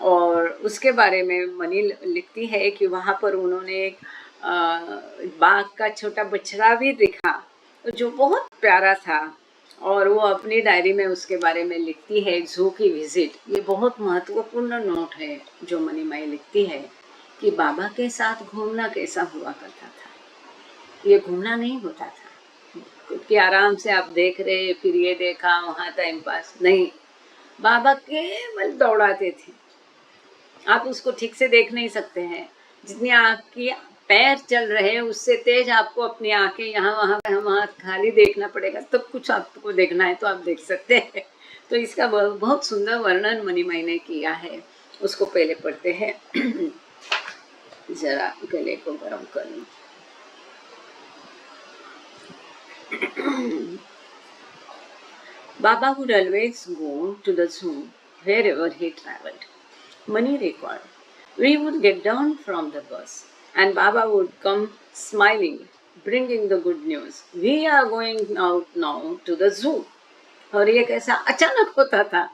और उसके बारे में मनी लिखती है कि वहाँ पर उन्होंने एक बाघ का छोटा बछड़ा भी देखा जो बहुत प्यारा था, और वो अपनी डायरी में उसके बारे में लिखती है, जू की विजिट। ये बहुत महत्वपूर्ण नोट है जो मनीमाई लिखती है कि बाबा के साथ घूमना कैसा हुआ करता था। ये घूमना नहीं होता था कि आराम से आप देख रहे, फिर ये देखा, वहाँ टाइम पास नहीं। बाबा केवल दौड़ाते थे, आप उसको ठीक से देख नहीं सकते हैं। जितनी आपकी पैर चल रहे हैं उससे तेज आपको अपनी आंखें यहाँ वहाँ खाली देखना पड़ेगा, तब कुछ आपको देखना है तो आप देख सकते हैं। तो इसका बहुत सुंदर वर्णन मनीमाई ने किया है। उसको पहले पढ़ते हैं। जरा गले को गर्म कर लूं। Baba would always go to the zoo wherever he traveled. Mani recalled. We would get down from the bus and Baba would come smiling, bringing the good news. We are going out now to the zoo. और ये कैसा अचानक होता था,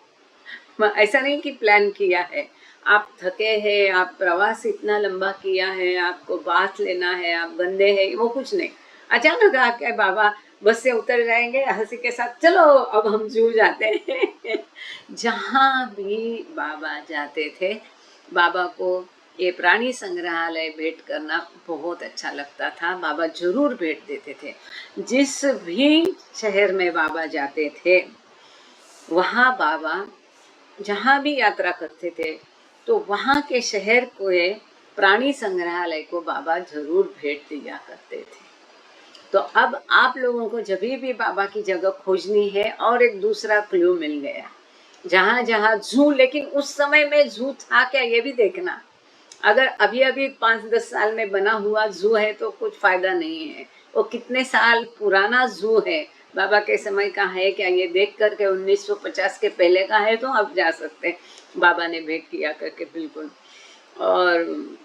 ऐसा नहीं कि plan किया है। आप थके हैं, आप प्रवास इतना लंबा किया है, आपको बात लेना है, आप गंदे हैं, वो कुछ नहीं। अचानक आके बाबा बस से उतर जाएंगे हंसी के साथ, चलो अब हम जू जाते हैं। जहाँ भी बाबा जाते थे, बाबा को ये प्राणी संग्रहालय भेंट करना बहुत अच्छा लगता था। बाबा जरूर भेंट देते थे। जिस भी शहर में बाबा जाते थे वहाँ बाबा जहाँ भी यात्रा करते थे तो वहाँ के शहर को प्राणी संग्रहालय को बाबा जरूर भेंट दिया करते थे। तो अब आप लोगों को जब भी बाबा की जगह खोजनी है और एक दूसरा क्लू मिल गया, जहाँ जहाँ जू, लेकिन उस समय में जू था क्या ये भी देखना। अगर अभी अभी 5-10 साल में बना हुआ जू है तो कुछ फायदा नहीं है। वो कितने साल पुराना जू है, बाबा के समय का है क्या, ये देख करके 1950 के पहले का है तो आप जा सकते हैं। बाबा ने भेंट किया करके बिल्कुल। और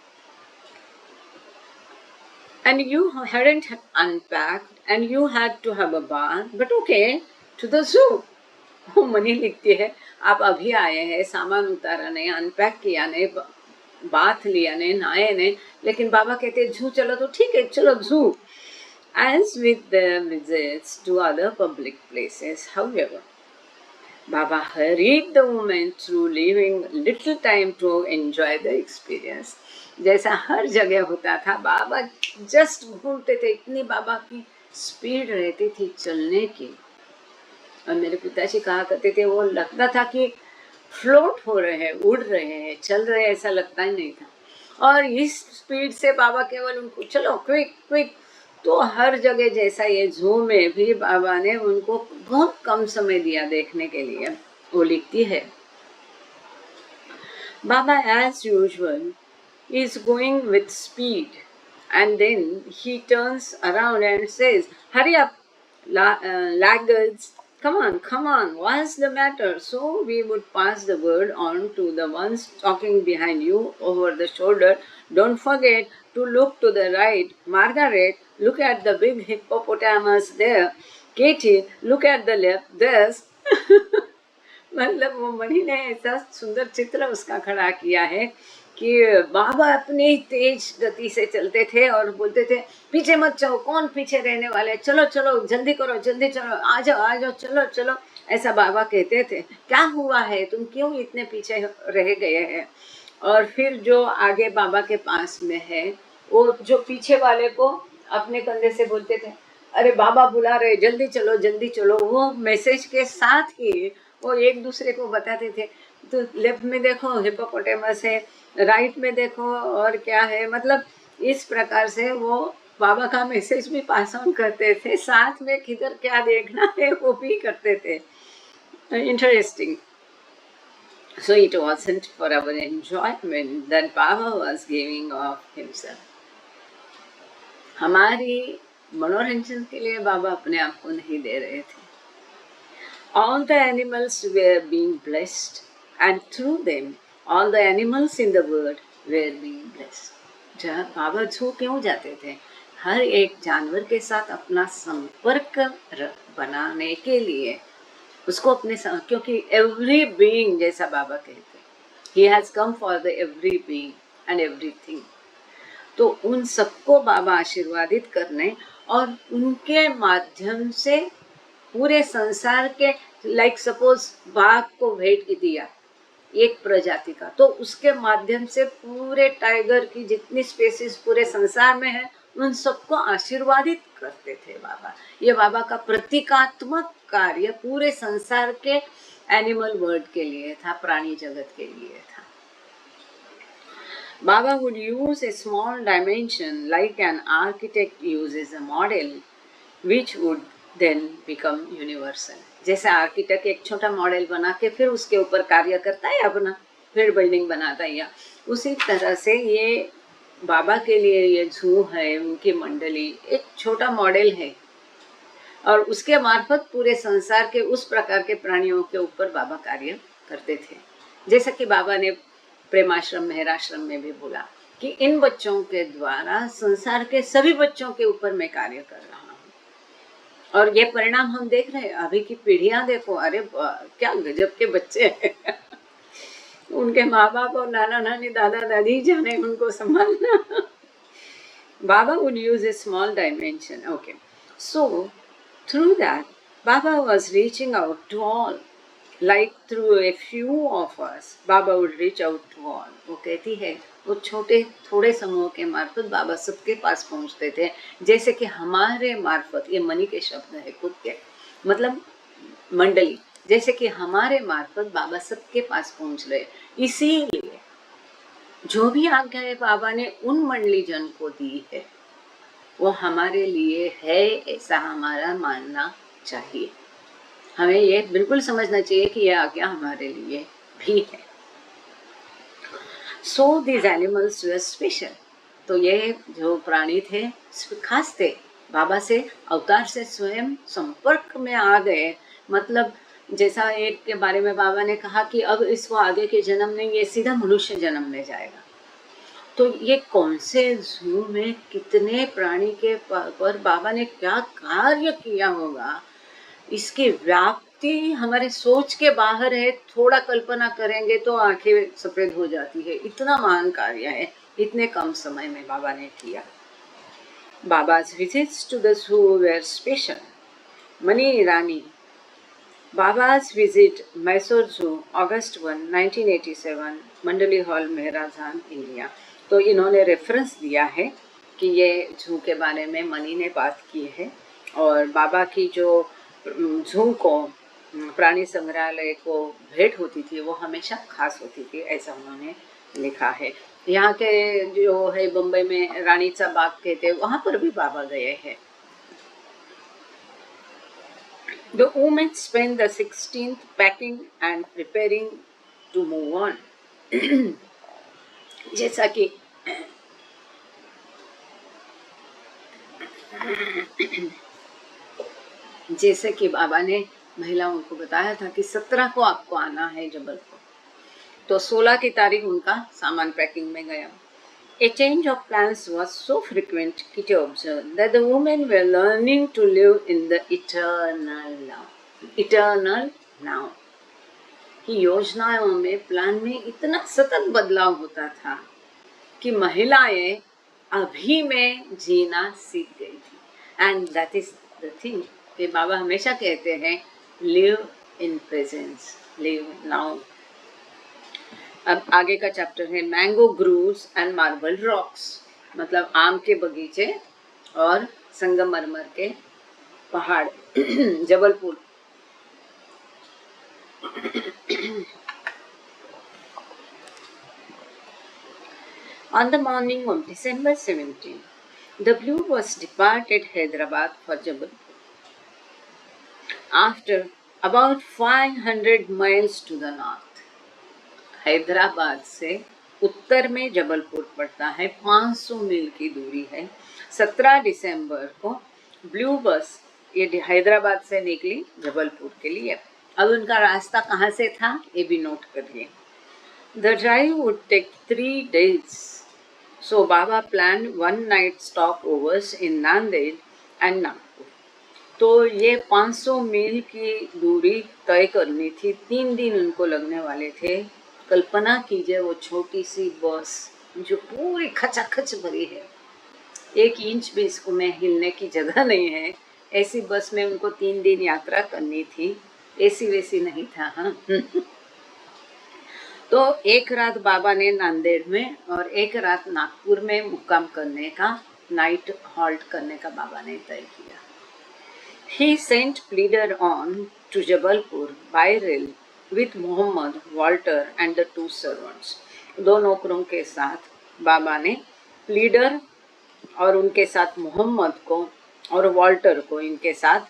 and you hadn't unpacked and you had to have a bath, but okay, to the zoo. वो मनी लिखती है, आप अभी आए हैं, सामान उतारा नहीं, अनपैक किया नहीं, बाथ लिया नहीं, नहाए नहीं, लेकिन बाबा कहते जू चलो तो ठीक है, चलो जू. As with the visits to other public places, however, Baba hurried the woman through, leaving little time to enjoy the experience. जैसा हर जगह होता था, बाबा जस्ट घूमते थे, इतनी बाबा की स्पीड रहती थी चलने की। और मेरे पिताजी कहा करते थे वो लगता था कि फ्लोट हो रहे हैं, उड़ रहे हैं, चल रहे हैं, ऐसा लगता ही नहीं था। और इस स्पीड से बाबा केवल उनको चलो क्विक क्विक, तो हर जगह जैसा ये जू में भी बाबा ने उनको बहुत कम समय दिया देखने के लिए। वो लिखती है, Baba as usual is going with speed, and then he turns around and says, hurry up, laggards, come on, what's the matter? So we would pass the word on to the ones talking behind you over the shoulder. Don't forget to look to the right. Margaret, look at the big hippopotamus there. Katie, look at the left. There's मतलब वो मणि ने ऐसा सुंदर चित्र उसका खड़ा किया है कि बाबा अपनी तेज गति से चलते थे और बोलते थे पीछे मत जाओ, कौन पीछे रहने वाले, चलो चलो जल्दी करो, जल्दी चलो, आ जाओ, चलो चलो, ऐसा बाबा कहते थे। क्या हुआ है, तुम क्यों इतने पीछे रह गए हैं? और फिर जो आगे बाबा के पास में है वो जो पीछे वाले को अपने कंधे से बोलते थे, अरे बाबा बुला रहे, जल्दी चलो जल्दी चलो। वो मैसेज के साथ ही वो एक दूसरे को बताते थे, तो लेफ्ट में देखो हिप्पोपोटेमस है, राइट में देखो और क्या है, मतलब इस प्रकार से वो बाबा का मैसेज भी पास ऑन करते थे, साथ में किधर क्या देखना है वो भी करते थे। Interesting. So it wasn't for our enjoyment that Baba was giving of himself. हमारी मनोरंजन के लिए बाबा अपने आप को नहीं दे रहे थे। All the animals were being blessed, and through them, all the animals in the world were being blessed. जहाँ बाबा जू क्यों जाते थे? हर एक जानवर के साथ अपना संपर्क बनाने के लिए, उसको अपने क्योंकि एवरी बीइंग, जैसा बाबा कहते, he has come for the every being and everything. तो उन सबको बाबा आशीर्वादित करने और उनके माध्यम से पूरे संसार के, लाइक सपोज बाघ को भेंट दिया एक प्रजाति का, तो उसके माध्यम से पूरे टाइगर की जितनी स्पेसीज पूरे संसार में है उन सबको आशीर्वादित करते थे बाबा। ये बाबा का प्रतीकात्मक कार्य पूरे संसार के एनिमल वर्ल्ड के लिए था, प्राणी जगत के लिए था। Baba would use a small dimension like an architect uses a model which would then become universal. जैसे आर्किटेक्ट एक छोटा मॉडल बना के फिर उसके ऊपर कार्य करता है अपना, फिर बिल्डिंग बनाता है, या उसी तरह से ये बाबा के लिए ये जू है, उनकी मंडली एक छोटा मॉडल है और उसके मार्फत पूरे संसार के उस प्रकार के प्राणियों के ऊपर बाबा कार्य करते थे। जैसा कि बाबा ने प्रेमाश्रम मेहराश्रम में भी बोला कि इन बच्चों के द्वारा संसार के सभी बच्चों के ऊपर मैं कार्य कर रहा हूँ। और ये परिणाम हम देख रहे हैं, अभी की पीढ़ियां देखो, अरे क्या गजब के बच्चे हैं। उनके माँ बाप और नाना नानी दादा दादी जाने उनको संभालना। Baba would use a small dimension. Okay, so through that Baba was reaching out to all. Like through a few of us, Baba would reach out to all. वो कहती है वो छोटे थोड़े समूह के मार्फत बाबा सबके पास पहुंचते थे, जैसे कि हमारे मार्फत, ये मनी के शब्द है खुद के, मतलब मंडली, जैसे कि हमारे मार्फत बाबा सबके पास पहुंच रहे। इसीलिए जो भी आज्ञाएं बाबा ने उन मंडली जन को दी है वो हमारे लिए है, ऐसा हमारा मानना चाहिए। हमें ये बिल्कुल समझना चाहिए कि यह आज्ञा हमारे लिए भी है। So these animals were special. तो ये जो प्राणी थे खास थे, बाबा से अवतार से स्वयं संपर्क में आ गए। मतलब जैसा एक के बारे में बाबा ने कहा कि अब इसको आगे के जन्म में ये सीधा मनुष्य जन्म में जाएगा। तो ये कौन से जू में कितने प्राणी के पर बाबा ने क्या कार्य किया होगा, इसकी व्याप्ति हमारे सोच के बाहर है। थोड़ा कल्पना करेंगे तो आंखें सफेद हो जाती है, इतना महान कार्य है इतने कम समय में बाबा ने किया। बाबा's visits to the zoo were special. Mani Irani, बाबा's visit मैसूर जू, अगस्त 1, 1987, मंडली हॉल, मेहराजान, इंडिया। तो इन्होंने रेफरेंस दिया है कि ये जू के बारे में मनी ने बात की है, और बाबा की जो जू को प्राणी संग्रहालय को भेंट होती थी वो हमेशा खास होती थी, ऐसा उन्होंने लिखा है। यहाँ के जो है बम्बई में रानीचा बाग कहते हैं, वहाँ पर भी बाबा गए हैं। The women spent the 16th packing and preparing to move on. जैसा कि जैसे कि बाबा ने महिलाओं को बताया था कि 17 को आपको आना है जबलपुर, तो 16 की तारीख उनका सामान पैकिंग में गया। A change of plans was so frequent, Kitty observed, that the women were learning to live in the eternal now. Eternal now. कि योजनाओं में, प्लान में इतना सतत बदलाव होता था कि महिलाएं अभी में जीना सीख गई थी। And that is the thing कि बाबा हमेशा कहते हैं live in presence, live now. अब आगे का चैप्टर है mango groves and marble rocks, मतलब आम के बगीचे और संगमरमर के पहाड़, Jabalpur. On the morning of December 17, the Blue Bus departed Hyderabad for Jabalpur. After about 500 miles to the north, Hyderabad से उत्तर में जबलपुर पड़ता है, 500 मील की दूरी है। 17 दिसंबर को ब्लू बस ये हैदराबाद से निकली जबलपुर के लिए। अब उनका रास्ता कहाँ से था ये भी नोट करिए। The drive would take 3 days. So Baba planned 1 night stopovers in Nanded and Nagpur. तो ये 500 मील की दूरी तय करनी थी, 3 दिन उनको लगने वाले थे। कल्पना कीजिए वो छोटी सी बस जो पूरी खचाखच भरी है, 1 इंच भी इसको में हिलने की जगह नहीं है, ऐसी बस में उनको 3 दिन यात्रा करनी थी। एसी वेसी नहीं था। हाँ तो एक रात बाबा ने नांदेड़ में और एक रात नागपुर में मुक्काम करने का, नाइट हॉल्ट करने का बाबा ने तय किया। He sent pleader on to Jabalpur by rail with Muhammad, Walter and the 2 servants. 2 नौकरों के साथ बाबा ने प्लीडर और उनके साथ मोहम्मद को और वॉल्टर को इनके साथ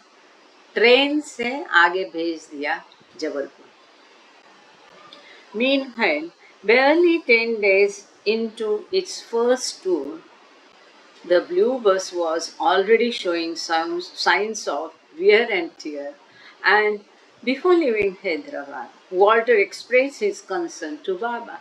ट्रेन से आगे भेज दिया Jabalpur. Meanwhile, barely 10 days into its first tour, the blue bus was already showing signs of wear and tear, and before leaving Hyderabad, Walter expressed his concern to Baba.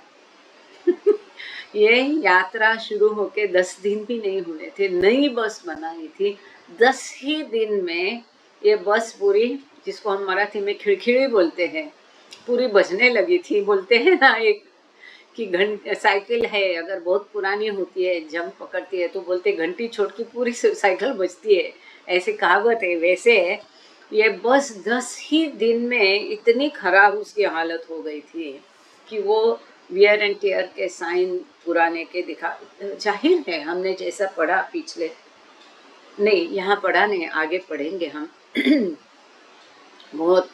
ये यात्रा शुरू होके 10 दिन भी नहीं हुए थे, नई बस बनाई थी। 10 ही दिन में ये बस पूरी, जिसको हम मराठी में खिड़खिड़ी बोलते हैं, पूरी बजने लगी थी। बोलते हैं ना एक कि साइकिल है अगर बहुत पुरानी होती है, जंप पकड़ती है, तो बोलते घंटी छोड़ के पूरी साइकिल बजती है, ऐसी कहावत है। वैसे ये बस 10 ही दिन में इतनी खराब उसकी हालत हो गई थी कि वो वियर एंड टेयर के साइन पुराने के दिखा। जाहिर है हमने जैसा पढ़ा पिछले, नहीं यहाँ पढ़ा नहीं, आगे पढ़ेंगे हम। बहुत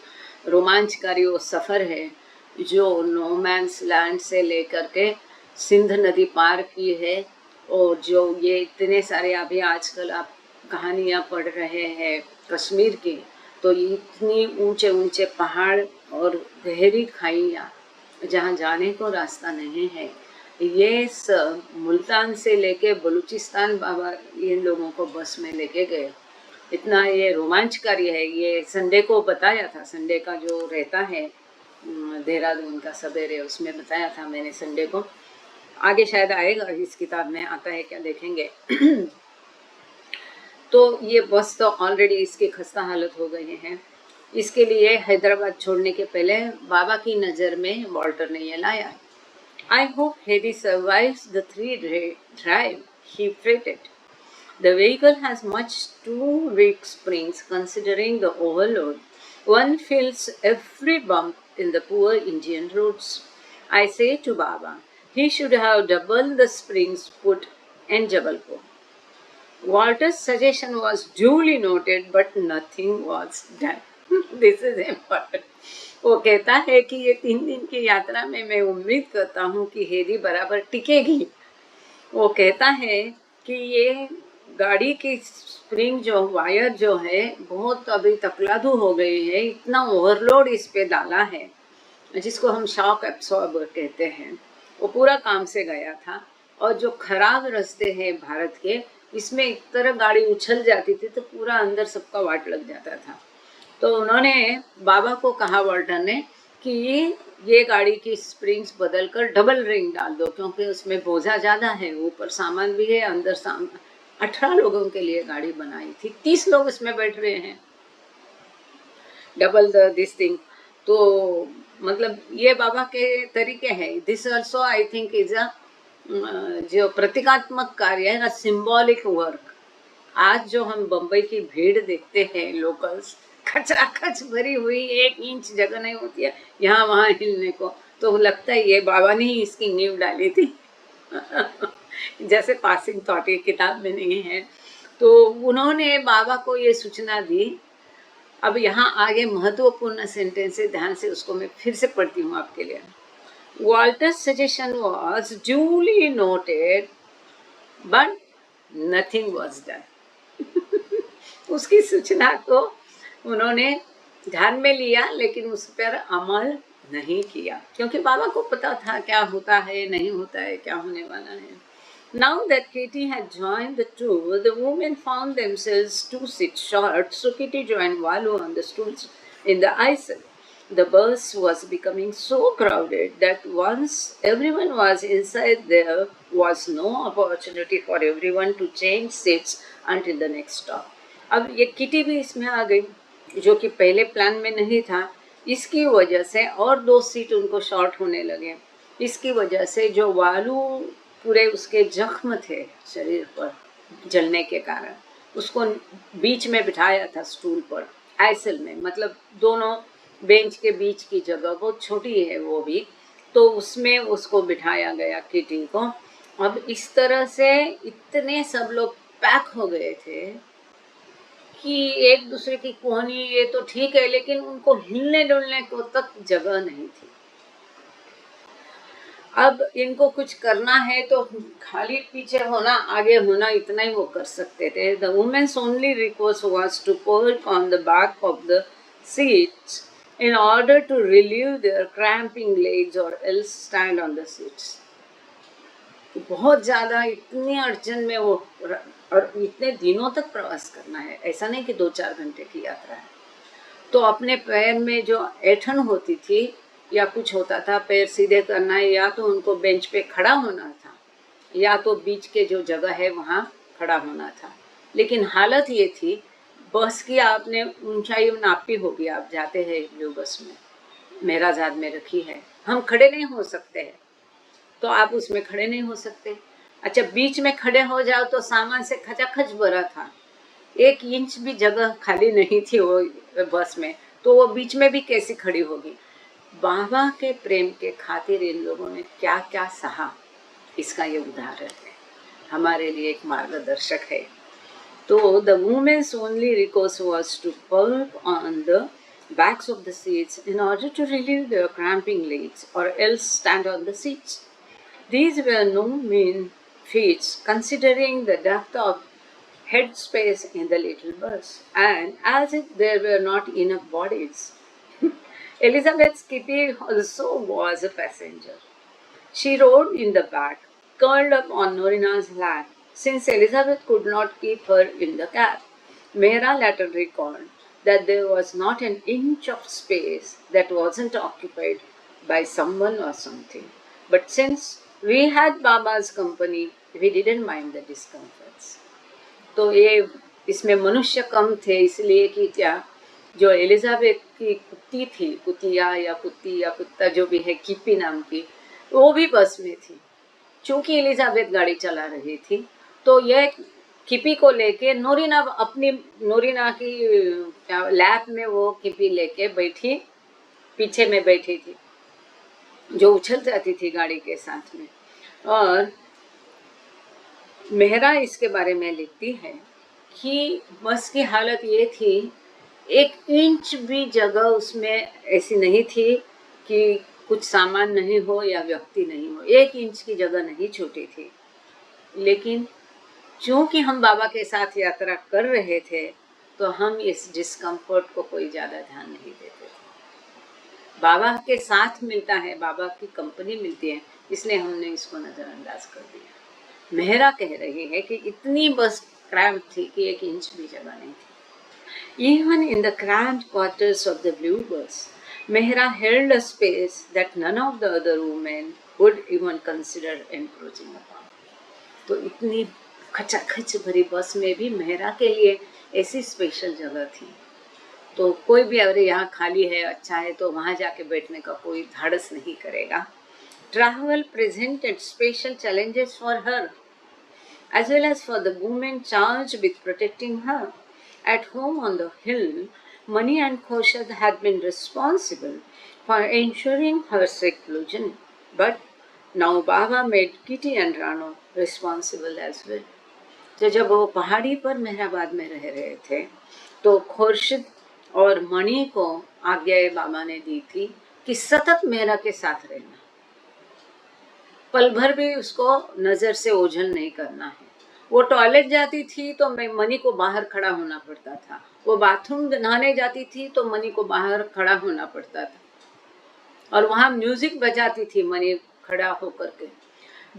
रोमांचकारी वो सफ़र है जो नोमैंस लैंड से लेकर के सिंध नदी पार की है। और जो ये इतने सारे अभी आजकल आप कहानियाँ पढ़ रहे हैं कश्मीर की, तो ये इतनी ऊंचे ऊंचे पहाड़ और गहरी खाइयाँ जहाँ जाने को रास्ता नहीं है, ये सब मुल्तान से लेके बलूचिस्तान बाबा इन लोगों को बस में लेके गए। इतना ये रोमांचकारी है। ये संडे को बताया था, संडे का जो रहता है देहरादून का सवेरे, उसमें बताया था मैंने संडे को। आगे शायद आएगा, इस किताब में आता है क्या देखेंगे। तो ये बस तो ऑलरेडी इसकी खस्ता हालत हो गई है। इसके लिए हैदराबाद छोड़ने के पहले बाबा की नज़र में वॉल्टर ने ये लाया। I hope Hedy survives the 3-day drive, he fretted. The vehicle has much too weak springs considering the overload. One feels every bump in the poor Indian roads. I say to Baba, he should have doubled the springs put in Jabalpur. Walter's suggestion was duly noted, but nothing was done. This is important. वो कहता है कि ये 3 दिन की यात्रा में मैं उम्मीद करता हूँ कि हेदी बराबर टिकेगी। वो कहता है कि ये गाड़ी की स्प्रिंग जो वायर जो है बहुत अभी तकलादू हो गई है, इतना ओवरलोड इस पे डाला है जिसको हम शॉक एब्सॉर्बर कहते हैं, वो पूरा काम से गया था। और जो खराब रास्ते हैं भारत के, इसमें एक तरह गाड़ी उछल जाती थी तो पूरा अंदर सबका वाट लग जाता था। तो उन्होंने बाबा को कहा वॉल्टर ने कि ये गाड़ी की स्प्रिंग्स बदल कर डबल रिंग डाल दो, क्योंकि उसमें बोझा ज़्यादा है, ऊपर सामान भी है, अंदर सामान। 18 लोगों के लिए गाड़ी बनाई थी, 30 लोग इसमें बैठ रहे हैं, डबल दिस थिंग। तो मतलब ये बाबा के तरीके हैं। This also I think is a जो प्रतीकात्मक कार्य है ना, सिंबॉलिक वर्क। आज जो हम बम्बई की भीड़ देखते हैं, लोकल्स खच भरी हुई, 1 इंच जगह नहीं होती है यहाँ वहाँ हिलने को, तो लगता है ये बाबा ने ही इसकी नींव डाली थी। जैसे पासिंग थॉट ये किताब में नहीं है। तो उन्होंने बाबा को ये सूचना दी। अब यहाँ आगे महत्वपूर्ण सेंटेंस है, ध्यान से उसको मैं फिर से पढ़ती हूँ आपके लिए। Walter's suggestion was duly noted, but nothing was done. उसकी सूचना को उन्होंने ध्यान में लिया, लेकिन उस पर अमल नहीं किया, क्योंकि बाबा को पता था क्या होता है, नहीं होता है, क्या होने वाला है। Now that Kitty had joined the tour, the women found themselves 2 seats short, so Kitty joined Walu on the stools in the aisle. The bus was becoming so crowded that once everyone was inside, there was no opportunity for everyone to change seats until the next stop. अब ये kitty भी इसमें आ गई, जो कि पहले plan में नहीं था। इसकी वजह से और 2 सीट उनको शॉर्ट होने लगे। इसकी वजह से जो वालू पूरे उसके जख्म थे शरीर पर जलने के कारण, उसको बीच में बिठाया था स्टूल पर, आइसल में, मतलब दोनों बेंच के बीच की जगह बहुत छोटी है वो भी, तो उसमें उसको बिठाया गया किटी को। अब इस तरह से इतने सब लोग पैक हो गए थे कि एक दूसरे की कोहनी ये तो ठीक है, लेकिन उनको हिलने डुलने को तक जगह नहीं थी। अब इनको कुछ करना है तो खाली पीछे होना, आगे होना, इतना ही वो कर सकते थे। The woman's only recourse was to perch on the back of the seats in order to relieve their cramping legs or else stand on the seats. बहुत ज़्यादा इतनी अड़चन में वो, और इतने दिनों तक प्रवास करना है, ऐसा नहीं कि 2-4 घंटे की यात्रा है। तो अपने पैर में जो ऐठन होती थी या कुछ होता था, पैर सीधे करना है, या तो उनको बेंच पे खड़ा होना था, या तो बीच के जो जगह है वहाँ खड़ा होना था। लेकिन हालत ये थी, बस की आपने ऊंचाई नापी होगी, आप जाते हैं ब्लू बस में, मेराजाद में रखी है, हम खड़े नहीं हो सकते हैं, तो आप उसमें खड़े नहीं हो सकते। अच्छा, बीच में खड़े हो जाओ तो सामान से खचाखच भरा था, 1 इंच भी जगह खाली नहीं थी वो बस में, तो वो बीच में भी कैसी खड़ी होगी। बाबा के प्रेम के खातिर इन लोगों ने क्या क्या सहा, इसका ये उदाहरण है, हमारे लिए एक मार्गदर्शक है। तो the woman's only recourse was to pulp on the backs of the seats in order to relieve their cramping legs, or else stand on the seats. These were no mean feats, considering the depth of head space in the little bus, and as if there were not enough bodies. Elizabeth Skippy also was a passenger. She rode in the back, curled up on Norina's lap, since Elizabeth could not keep her in the cab. Mehra later recalled that there was not an inch of space that wasn't occupied by someone or something. But since we had Baba's company, we didn't mind the discomforts. तो ये इसमें मनुष्य कम थे, इसलिए कि क्या, जो Elizabeth की कुत्ती थी, कुतिया या कुत्ती या कुत्ता जो भी है, किपी नाम की, वो भी बस में थी। चूंकि एलिजाबेथ गाड़ी चला रही थी, तो यह किपी को लेके नोरिना की लैप में वो किपी लेके बैठी, पीछे में बैठी थी, जो उछल जाती थी गाड़ी के साथ में। और मेहरा इसके बारे में लिखती है कि बस की हालत ये थी, 1 इंच भी जगह उसमें ऐसी नहीं थी कि कुछ सामान नहीं हो या व्यक्ति नहीं हो, 1 इंच की जगह नहीं छूटी थी। लेकिन चूंकि हम बाबा के साथ यात्रा कर रहे थे, तो हम इस डिस्कम्फर्ट को कोई ज़्यादा ध्यान नहीं देते थे। बाबा के साथ मिलता है, बाबा की कंपनी मिलती है, इसलिए हमने इसको नज़रअंदाज कर दिया। मेहरा कह रही है कि इतनी बस क्रैम्प थी कि 1 इंच भी जगह नहीं थी। Even in the cramped quarters of the blue bus, Mehra held a space that none of the other women would even consider encroaching upon. तो इतनी खचाखच भरी बस में भी मेहरा के लिए ऐसी स्पेशल जगह थी, तो कोई भी अगर यहाँ खाली है, अच्छा है, तो वहाँ जाके बैठने का कोई धाड़स नहीं करेगा। Travel presented special challenges for her, as well as for the women charged with protecting her. At home on the hill, Mani and Khorshad had been responsible for ensuring her seclusion, but now Baba made Kitty and Rano responsible as well. तो जब वो पहाड़ी पर Mehrabad में रह रहे थे, तो खुर्शीद और मणि को आज्ञा बाबा ने दी थी कि सतत मेहरा के साथ रहना, पल भर भी उसको नजर से ओझल नहीं करना है। वो टॉयलेट जाती थी तो मैं मणि को बाहर खड़ा होना पड़ता था, वो बाथरूम नहाने जाती थी तो मणि को बाहर खड़ा होना पड़ता था, और वहां म्यूजिक बजाती थी मणि खड़ा होकर के।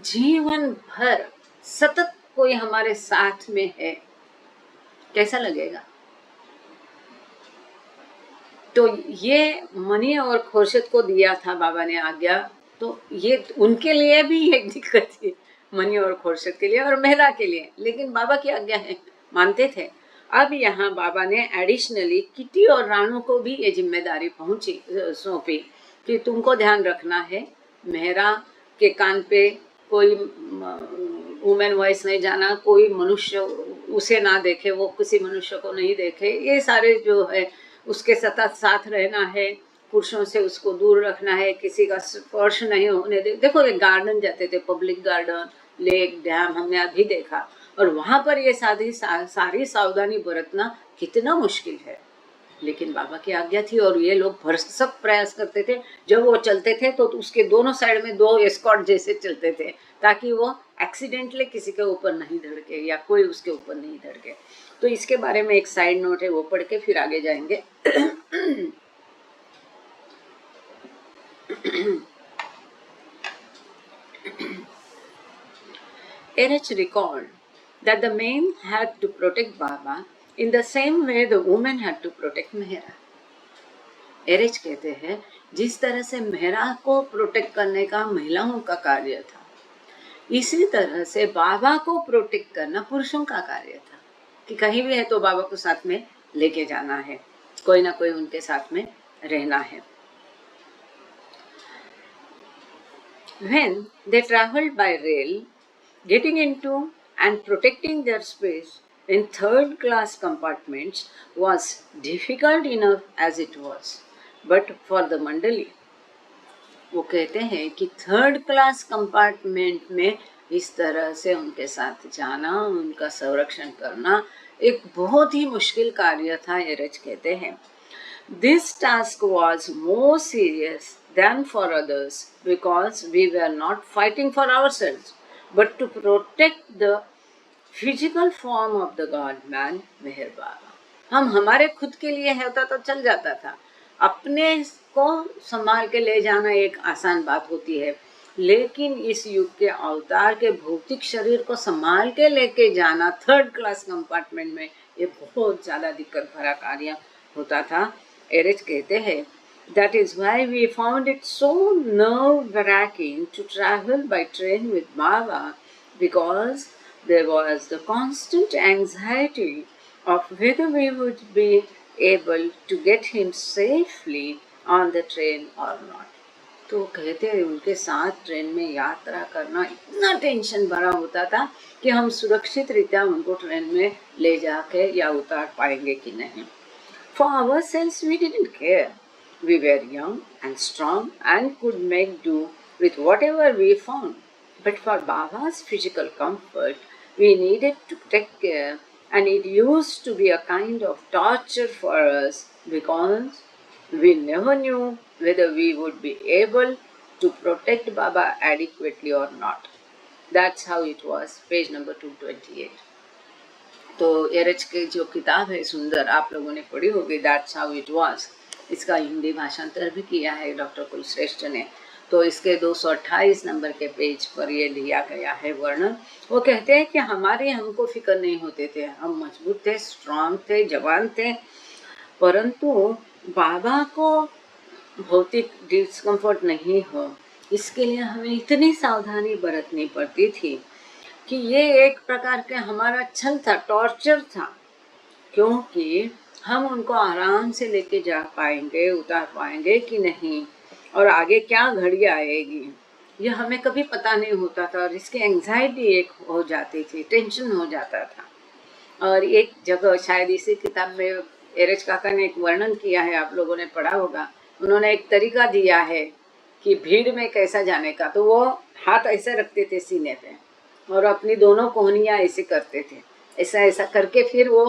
जीवन भर सतत कोई हमारे साथ में है, कैसा लगेगा। तो ये मणि और खुर्शीद को दिया था बाबा ने आज्ञा, तो ये उनके लिए भी एक दिक्कत थी, मणि और खुर्शीद के लिए और मेहरा के लिए, लेकिन बाबा की आज्ञा है, मानते थे। अब यहाँ बाबा ने एडिशनली किटी और रानू को भी ये जिम्मेदारी सौंपी कि तुमको ध्यान रखना है, मेहरा के कान पे कोई वुमेन वॉइस नहीं जाना, कोई मनुष्य उसे ना देखे, वो किसी मनुष्य को नहीं देखे, ये सारे जो है उसके सतत साथ रहना है, पुरुषों से उसको दूर रखना है, किसी का स्पर्श नहीं होने दे। देखो ये गार्डन जाते थे, पब्लिक गार्डन, लेक, डैम हमने अभी देखा, और वहां पर ये सारी सावधानी बरतना कितना मुश्किल है, लेकिन बाबा की आज्ञा थी और ये लोग भरसक प्रयास करते थे। जब वो चलते थे तो उसके दोनों साइड में 2 एस्कॉर्ट जैसे चलते थे, ताकि वो एक्सीडेंटली किसी के ऊपर नहीं धड़के या कोई उसके ऊपर नहीं धड़के। तो इसके बारे में एक साइड नोट है, वो पढ़ के फिर आगे जाएंगे। Erich recalled that the men had to protect Baba in the same way the women had to protect Mehra. Erich कहते हैं जिस तरह से मेहरा को प्रोटेक्ट करने का महिलाओं का कार्य था, इसी तरह से बाबा को प्रोटेक्ट करना पुरुषों का कार्य था, कि कहीं भी है तो बाबा को साथ में लेके जाना है, कोई ना कोई उनके साथ में रहना है। When they traveled by rail, getting into and protecting their space in third class compartments was difficult enough as it was, but for the Mandali, वो कहते हैं कि थर्ड क्लास कंपार्टमेंट में इस तरह से उनके साथ जाना, उनका संरक्षण करना एक बहुत ही मुश्किल कार्य था, एरज कहते हैं. This task was more serious than for others because we were not fighting for ourselves, but to protect the physical form of the God man मेहर बाबा. हम हमारे खुद के लिए होता तो चल जाता था, अपने को संभाल के ले जाना एक आसान बात होती है, लेकिन इस युग के अवतार के भौतिक शरीर को संभाल के लेके जाना थर्ड क्लास कंपार्टमेंट में ये बहुत ज़्यादा दिक्कत भरा कार्य होता था. एरिच कहते हैं that is why we found it so nerve-wracking to travel by train with Baba, because there was the constant anxiety of whether we would be able to get him safely on the train or not. तो कहते हैं उनके साथ train में यात्रा करना इतना tension भरा होता था कि हम सुरक्षित रीत्या उनको ट्रेन में ले जाके या उतार पाएंगे कि नहीं. For ourselves we didn't care. We were young and strong and could make do with whatever we found. But for Baba's physical comfort, we needed to take care, and it used to be a kind of torture for us because we never knew whether we would be able to protect Baba adequately or not. That's how it was. Page number 228. तो एरच के जो किताब है सुंदर, आप लोगों ने पढ़ी होगी, दैट्स हाउ इट वाज. इसका हिंदी भाषांतर भी किया है डॉक्टर कुलश्रेष्ठ ने. तो इसके 228 नंबर के पेज पर ये लिया गया है वर्णन. वो कहते हैं कि हमारे हमको फिक्र नहीं होते थे, हम मजबूत थे, स्ट्रांग थे, जवान थे, परंतु बाबा को भौतिक डिस्कम्फर्ट नहीं हो, इसके लिए हमें इतनी सावधानी बरतनी पड़ती थी कि ये एक प्रकार के हमारा छल था, टॉर्चर था, क्योंकि हम उनको आराम से लेके जा पाएंगे, उतार पाएंगे कि नहीं, और आगे क्या घड़ी आएगी ये हमें कभी पता नहीं होता था, और इसकी एंजाइटी एक हो जाती थी, टेंशन हो जाता था. और एक जगह शायद इसी किताब में एरच काका ने एक वर्णन किया है, आप लोगों ने पढ़ा होगा. उन्होंने एक तरीका दिया है कि भीड़ में कैसा जाने का. तो वो हाथ ऐसे रखते थे सीने पे और अपनी दोनों कोहनियाँ ऐसे करते थे, ऐसा ऐसा करके फिर वो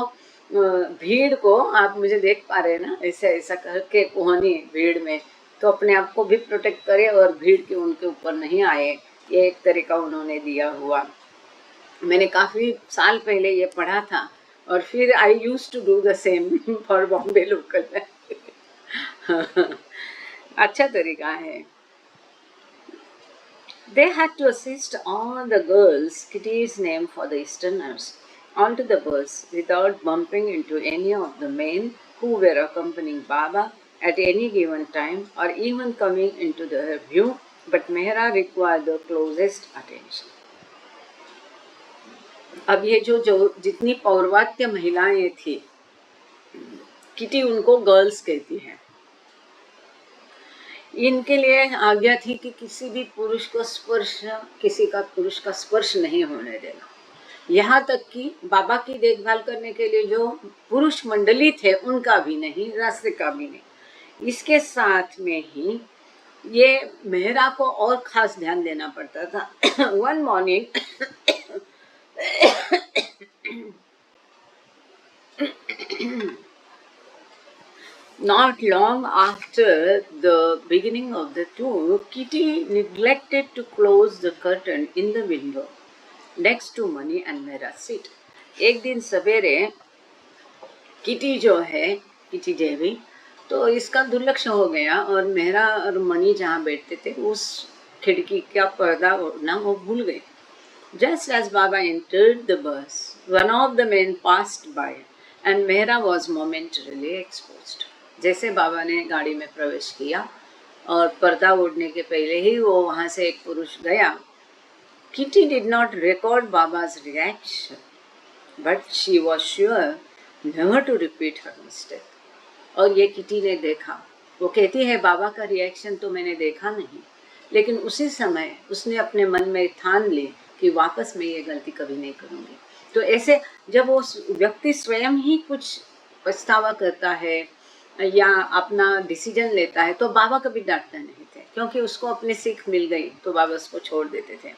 भीड़ को, आप मुझे देख पा रहे हैं ना, ऐसा ऐसा करके कोहनी भीड़ में, तो अपने आप को भी प्रोटेक्ट करे और भीड़ के उनके ऊपर नहीं आए. ये एक तरीका उन्होंने दिया हुआ. मैंने काफ़ी साल पहले ये पढ़ा था और फिर I used to do the same for Bombay local. अच्छा तरीका है. They had to assist all the girls, Kitty's name for the Easterners, onto the bus without bumping into any of the men who were accompanying Baba at any given time or even coming into their view, but Mehra required the closest attention. अब ये जो जितनी पौर्वात्य महिलाएं थी, kitty उनको girls कहती है, इनके लिए आज्ञा थी कि किसी भी पुरुष को स्पर्श, किसी का पुरुष का स्पर्श नहीं होने देना. यहाँ तक कि बाबा की देखभाल करने के लिए जो पुरुष मंडली थे उनका भी नहीं, रास्ते का भी नहीं. इसके साथ में ही ये मेहरा को और खास ध्यान देना पड़ता था. One morning not long after the beginning of the tour, Kitty neglected to close the curtain in the window next to Mani and Mehra's seat. एक दिन सवेरे किटी जो है, किटी देवी, तो इसका दुर्लक्ष्य हो गया और मेहरा और मणि जहाँ बैठते थे उस खिड़की का पर्दा ओढ़ना वो भूल गए. Just as Baba entered the bus, one of the men passed by and Mehra was momentarily exposed. जैसे बाबा ने गाड़ी में प्रवेश किया और पर्दा ओढ़ने के पहले ही वो वहाँ से एक पुरुष गया. Kitty did not record Baba's reaction, but she was sure never to repeat her mistake. और ये किटी ने देखा, वो कहती है बाबा का रिएक्शन तो मैंने देखा नहीं, लेकिन उसी समय उसने अपने मन में ठान ली कि वापस मैं ये गलती कभी नहीं करूँगी. तो ऐसे जब वो व्यक्ति स्वयं ही कुछ पछतावा करता है या अपना डिसीजन लेता है तो बाबा कभी डांटते नहीं थे, क्योंकि उसको अपनी सीख मिल गई तो बाबा उसको छोड़ देते थे।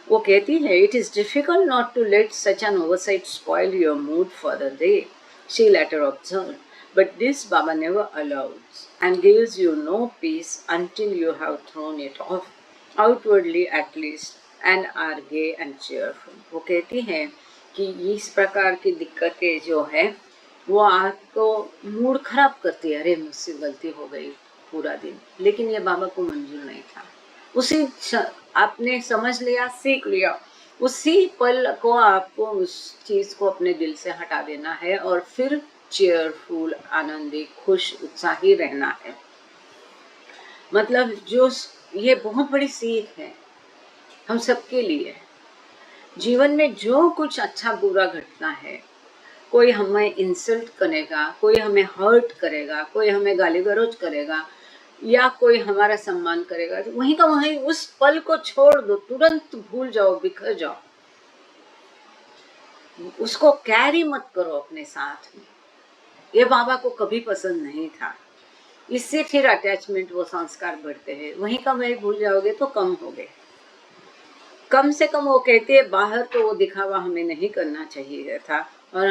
वो कहती है, it is difficult not to let such an oversight spoil your mood for the day, she later observe, but this Baba never allows and gives you no peace until you have thrown it off, outwardly at least, and are gay and cheerful. वो कहती है कि इस प्रकार की दिक्कतें जो है वो आपको मूड खराब करती है, अरे मुझसे गलती हो गई पूरा दिन, लेकिन ये बाबा को मंजूर नहीं था। उसी आपने समझ लिया, सीख लिया, उसी पल को आपको उस चीज को अपने दिल से हटा देना है और फिर चेयरफुल, आनंदी, खुश, उत्साही रहना है। मतलब जो ये बहुत बड़ी सीख है हम सबके लिए। जीवन में जो कुछ अच्छा बुरा घटना है, कोई हमें इंसल्ट करेगा, कोई हमें हर्ट करेगा, कोई हमें गाली गलौज करेगा या कोई हमारा सम्मान करेगा, तो वहीं का वहीं उस पल को छोड़ दो, तुरंत भूल जाओ, बिखर जाओ, उसको कैरी मत करो अपने साथ में। ये बाबा को कभी पसंद नहीं था। इससे फिर अटैचमेंट, वो संस्कार बढ़ते हैं, वहीं का वहीं भूल जाओगे तो कम हो गए। कम से कम वो कहती है बाहर तो वो दिखावा हमें नहीं करना चाहिए था और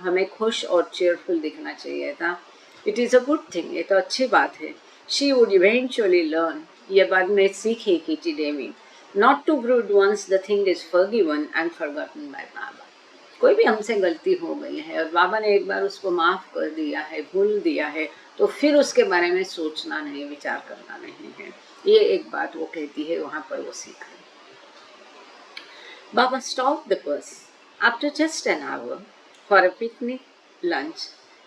हमें खुश और चेयरफुल दिखना चाहिए था। It is a good thing, ये तो अच्छी बात है। शी वुड इवेंचुअली लर्न, ये बाद में सीखेगी today, not to brood once the thing is forgiven and forgotten by Baba. कोई भी हमसे गलती हो गई है और बाबा ने एक बार उसको माफ कर दिया है, भूल दिया है, तो फिर उसके बारे में सोचना नहीं, विचार करना नहीं है। ये एक बात वो कहती है, वहां पर वो सीख रही। Baba stopped the bus after just an hour for a picnic lunch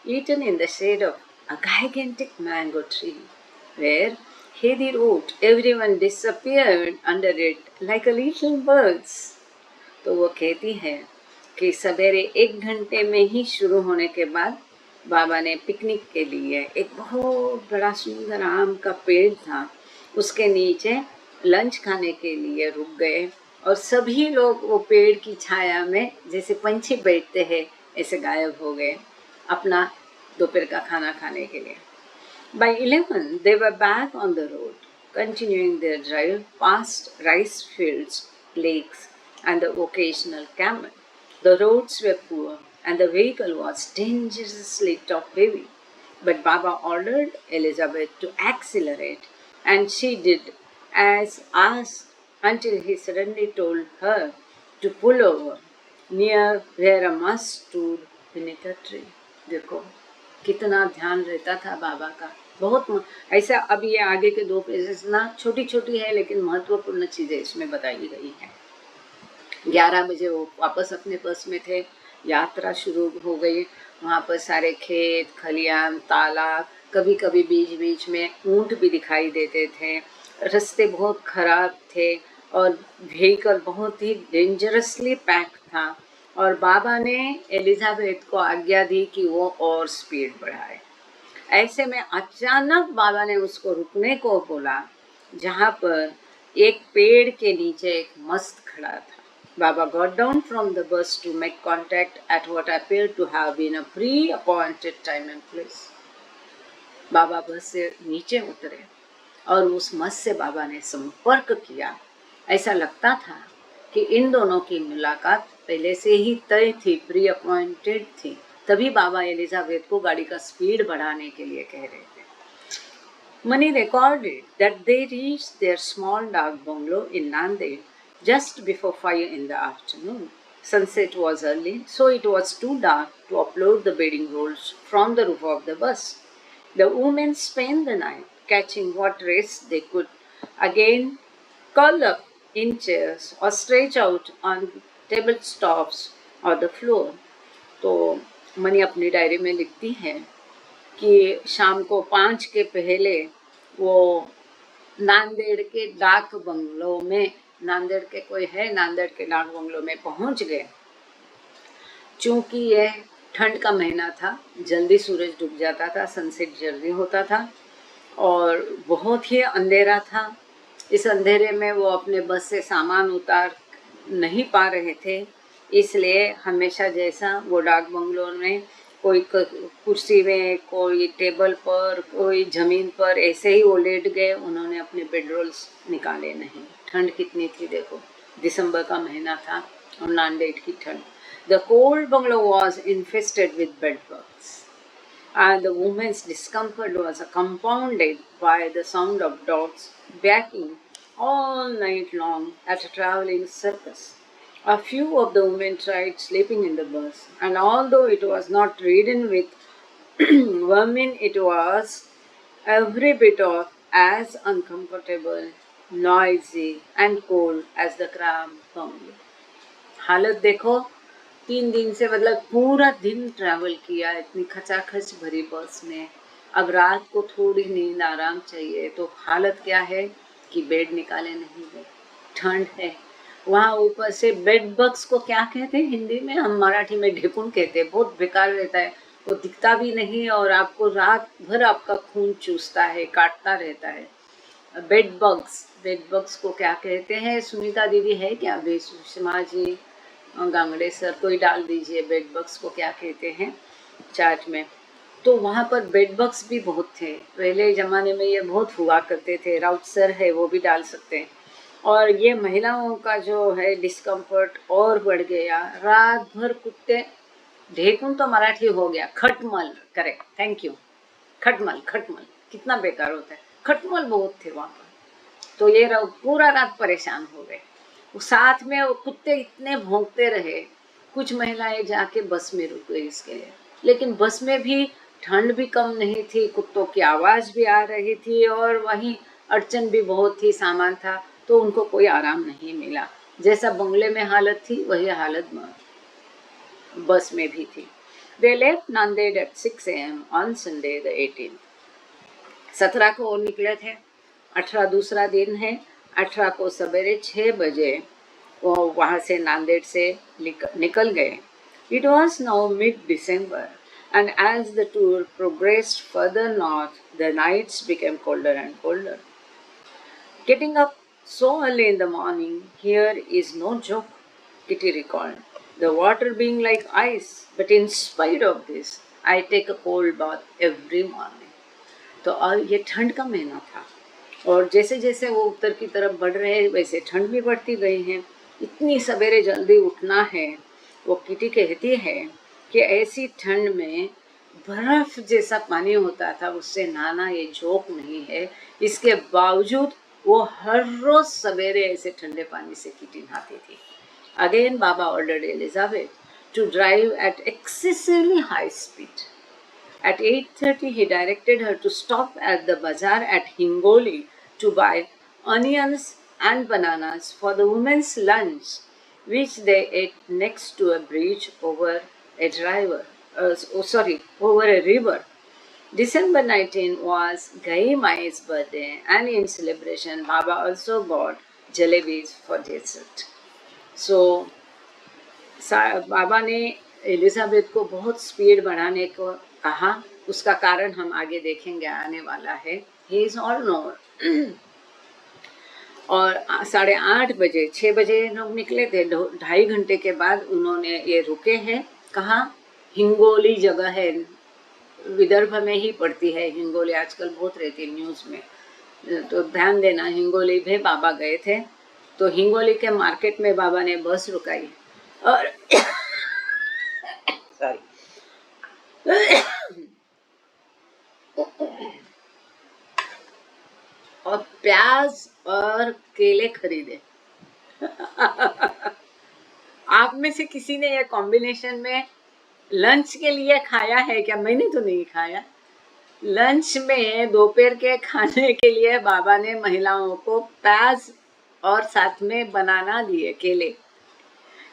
eaten in the shade of a gigantic mango tree, where heady wrote everyone disappeared under it like a little birds. तो वो कहती है कि सवेरे 1 घंटे में ही शुरू होने के बाद बाबा ने पिकनिक के लिए एक बहुत बड़ा सुंदर आम का पेड़ था, उसके नीचे लंच खाने के लिए रुक गए और सभी लोग वो पेड़ की छाया में जैसे पंछी बैठते हैं ऐसे गायब हो गए अपना दोपहर का खाना खाने के लिए। By 11 they were back on the road, continuing their drive past rice fields, lakes, and the occasional camel. The roads were poor and the vehicle was dangerously top heavy, but Baba ordered Elizabeth to accelerate, and she did as asked until he suddenly told her to pull over near where a must stood beneath a tree. देखो कितना ध्यान रहता था बाबा का, बहुत ऐसा। अब ये आगे के 2 पेजेस ना छोटी छोटी है लेकिन महत्वपूर्ण चीजें इसमें बताई गई है। 11 बजे वो वापस अपने बस में थे, यात्रा शुरू हो गई। वहाँ पर सारे खेत खलियान, तालाब, कभी कभी बीच बीच में ऊंट भी दिखाई देते थे। रास्ते बहुत खराब थे और व्हीकल बहुत ही डेंजरसली पैक था और बाबा ने एलिजाबेथ को आज्ञा दी कि वो और स्पीड बढ़ाए। ऐसे में अचानक बाबा ने उसको रुकने को बोला, जहाँ पर एक पेड़ के नीचे एक मस्त खड़ा था। बाबा got down from the bus to make contact at what appeared to have been a pre-appointed time and place. बाबा बस से नीचे उतरे और उस मस्त से बाबा ने संपर्क किया। ऐसा लगता था कि इन दोनों की मुलाकात पहले से ही तय थी, प्री अपॉइंटेड थी। तभी बाबा एलिजाबेथ को गाड़ी का स्पीड बढ़ाने के लिए कह रहे थे। Mani recorded that they reached their small dark bungalow in Nanded just before 5 in the afternoon. Sunset was early, so it was too dark to upload the bedding rolls from the roof of the bus. The women spent the night catching what rest they could, again curl up in chairs or stretch out on tabletops or the floor. तो money अपनी diary में लिखती है कि शाम को 5 के पहले वो नांदेड़ के डाक बंगलों में, नांदेड़ के कोई है, नांदेड़ के डाक बंगलों में पहुंच गए। चूंकि यह ठंड का महीना था, जल्दी सूरज डूब जाता था, सनसेट जल्दी होता था और बहुत ही अंधेरा था। इस अंधेरे में वो अपने बस से सामान उतार नहीं पा रहे थे, इसलिए हमेशा जैसा वो डाक बंगलों में कोई कुर्सी में, कोई टेबल पर, कोई जमीन पर, ऐसे ही वो लेट गए, उन्होंने अपने बेडरोल्स निकाले नहीं। ठंड कितनी थी देखो, दिसंबर का महीना था और नांदेड़ की ठंड। The cold bungalow was infested with bedbugs, and the woman's discomfort was compounded by the sound of dogs barking all night long at a traveling circus. A few of the women tried sleeping in the bus, and although it was not ridden with vermin, it was every bit of as uncomfortable, noisy, and cold as the cramped bungalow. हालत देखो, 3 दिन से मतलब पूरा दिन travel किया इतनी खचाखच भरी बस में। अब रात को थोड़ी नींद आराम चाहिए तो हालत क्या है कि बेड निकाले नहीं गए, ठंड है वहाँ। ऊपर से बेड बग्स को क्या कहते हैं हिंदी में, हम मराठी में ढेकुण कहते हैं। बहुत बेकार रहता है, वो दिखता भी नहीं और आपको रात भर आपका खून चूसता है, काटता रहता है। बेड बग्स को क्या कहते हैं? सुनीता दीदी है क्या? अभी सुषमा जी, गांगड़े सर, कोई डाल दीजिए बेड बग्स को क्या कहते हैं चार्ट में। तो वहाँ पर बेड बग्स भी बहुत थे, पहले ज़माने में ये बहुत हुआ करते थे। राउत सर है, वो भी डाल सकते हैं। और ये महिलाओं का जो है डिस्कम्फर्ट और बढ़ गया, रात भर कुत्ते, ढेकुन तो मराठी हो गया, खटमल, करेक्ट, थैंक यू। खटमल, खटमल कितना बेकार होता है, खटमल बहुत थे वहाँ पर। तो ये पूरा रात परेशान हो गए। साथ में वो कुत्ते इतने भौंकते रहे। कुछ महिलाएं जाके बस में रुक गई इसके लिए, लेकिन बस में भी ठंड भी कम नहीं थी, कुत्तों की आवाज़ भी आ रही थी और वहीं अड़चन भी बहुत थी, सामान था, तो उनको कोई आराम नहीं मिला। जैसा बंगले में हालत थी वही हालत बस में भी थी। They left Nanded at 6 a.m. on Sunday the 18th. 17 को निकले थे, 18 दूसरा दिन है। 18 को सवेरे 6 बजे वो वहाँ से नांदेड़ से निकल गए। It was now mid-December, and as the tour progressed further north, the nights became colder and colder. Getting up so early in the morning here is no joke, Kitty recalled. The water being like ice, but in spite of this, I take a cold bath every morning. तो और ये ठंड का महीना था और जैसे जैसे वो उत्तर की तरफ बढ़ रहे हैं वैसे ठंड भी बढ़ती गई है। इतनी सवेरे जल्दी उठना है। वो किटी कहती है कि ऐसी ठंड में बर्फ जैसा पानी होता था, उससे नहाना ये जोक नहीं है। इसके बावजूद वो हर रोज सवेरे ऐसे ठंडे पानी से किटी नहाती थी। Again Baba ordered Elizabeth two drive eight excessively high speed. At 8:30, he directed her to stop at the bazaar at Hingoli to buy onions and bananas for the women's lunch, which they ate next to a bridge over over a river. December 19 was Gai Mai's birthday, and in celebration, Baba also bought jalebis for dessert. So, बाबा ने Elizabeth को बहुत speed बढ़ाने को कहा। उसका कारण हम आगे देखेंगे, आने वाला है। He is all known. और 8:30 बजे, 6 बजे लोग निकले थे, 2.5 घंटे के बाद उन्होंने ये रुके हैं। कहाँ? हिंगोली जगह है, विदर्भ में ही पड़ती है हिंगोली, आजकल बहुत रहती है न्यूज़ में, तो ध्यान देना। हिंगोली भी बाबा गए थे, तो हिंगोली के मार्केट में बाबा ने बस रुकाई और सॉरी और प्याज और केले खरीदे। आप में से किसी ने ये कॉम्बिनेशन में लंच के लिए खाया है क्या? मैंने तो नहीं खाया। लंच में दोपहर के खाने के लिए बाबा ने महिलाओं को प्याज और साथ में बनाना दिए, केले।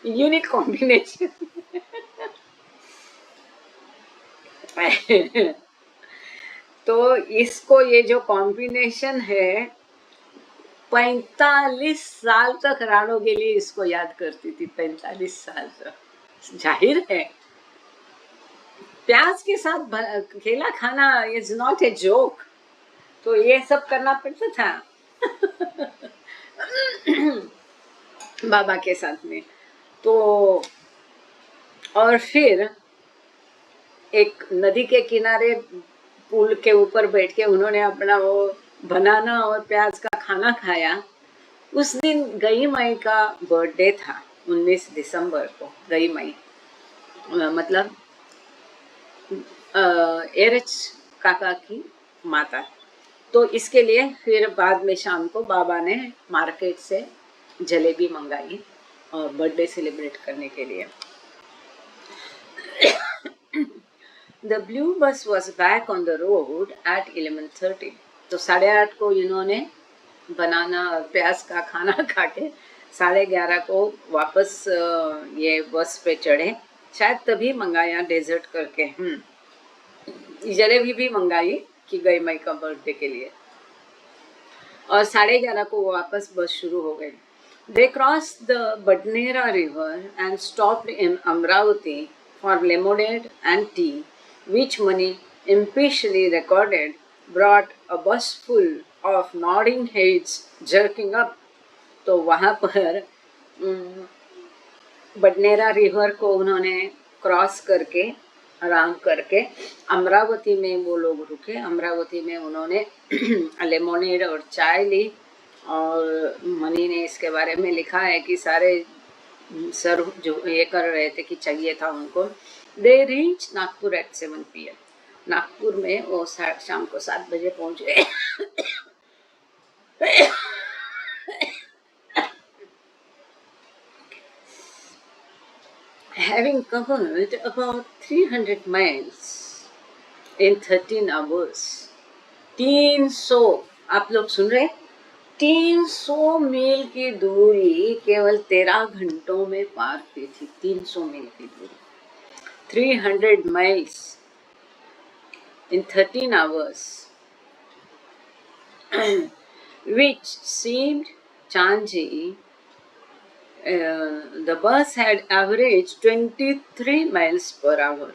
Unique combination. तो इसको, ये जो कॉम्बिनेशन है, 45 साल तक राणो के लिए इसको याद करती थी। 45 साल तक। जाहिर है प्याज के साथ केला खाना इज नॉट ए जोक, तो ये सब करना पड़ता था बाबा के साथ में। तो और फिर एक नदी के किनारे पुल के ऊपर बैठ के उन्होंने अपना वो बनाना और प्याज का खाना खाया। उस दिन गई मई का बर्थडे था, 19 दिसंबर को गई मई, मतलब एरच काका की माता। तो इसके लिए फिर बाद में शाम को बाबा ने मार्केट से जलेबी मंगाई और बर्थडे सेलिब्रेट करने के लिए। The blue bus was back on the road at 11:30. तो 8:30 को इन्होंने बनाना और प्याज का खाना खा के 11:30 को वापस ये बस पे चढ़े। शायद तभी मंगाया डेजर्ट करके। जलेबी भी मंगाई कि गई मई का बर्थडे के लिए, और 11:30 को वापस बस शुरू हो गई। They crossed the Badnera river and stopped in Amravati for lemonade and tea, which Mani impishly recorded brought a bus full of nodding heads jerking up. तो वहाँ पर बडनेरा रिवर को उन्होंने क्रॉस करके आराम करके अमरावती में वो लोग रुके। अमरावती में उन्होंने लेमोनेड और चाय ली, और मनी ने इसके बारे में लिखा है कि सारे सर्व जो ये कर रहे थे कि चाहिए था उनको। They reach Nagpur at 7 PM। Nagpur में वो शाम को 7 बजे पहुंच गए। Having covered about 300 miles in 13 hours, 300, आप लोग सुन रहे, 300 मील की दूरी केवल 13 घंटों में पार की थी। 300 मील की दूरी, 300 miles in 13 hours, which seemed Chanji. The bus had averaged 23 miles per hour,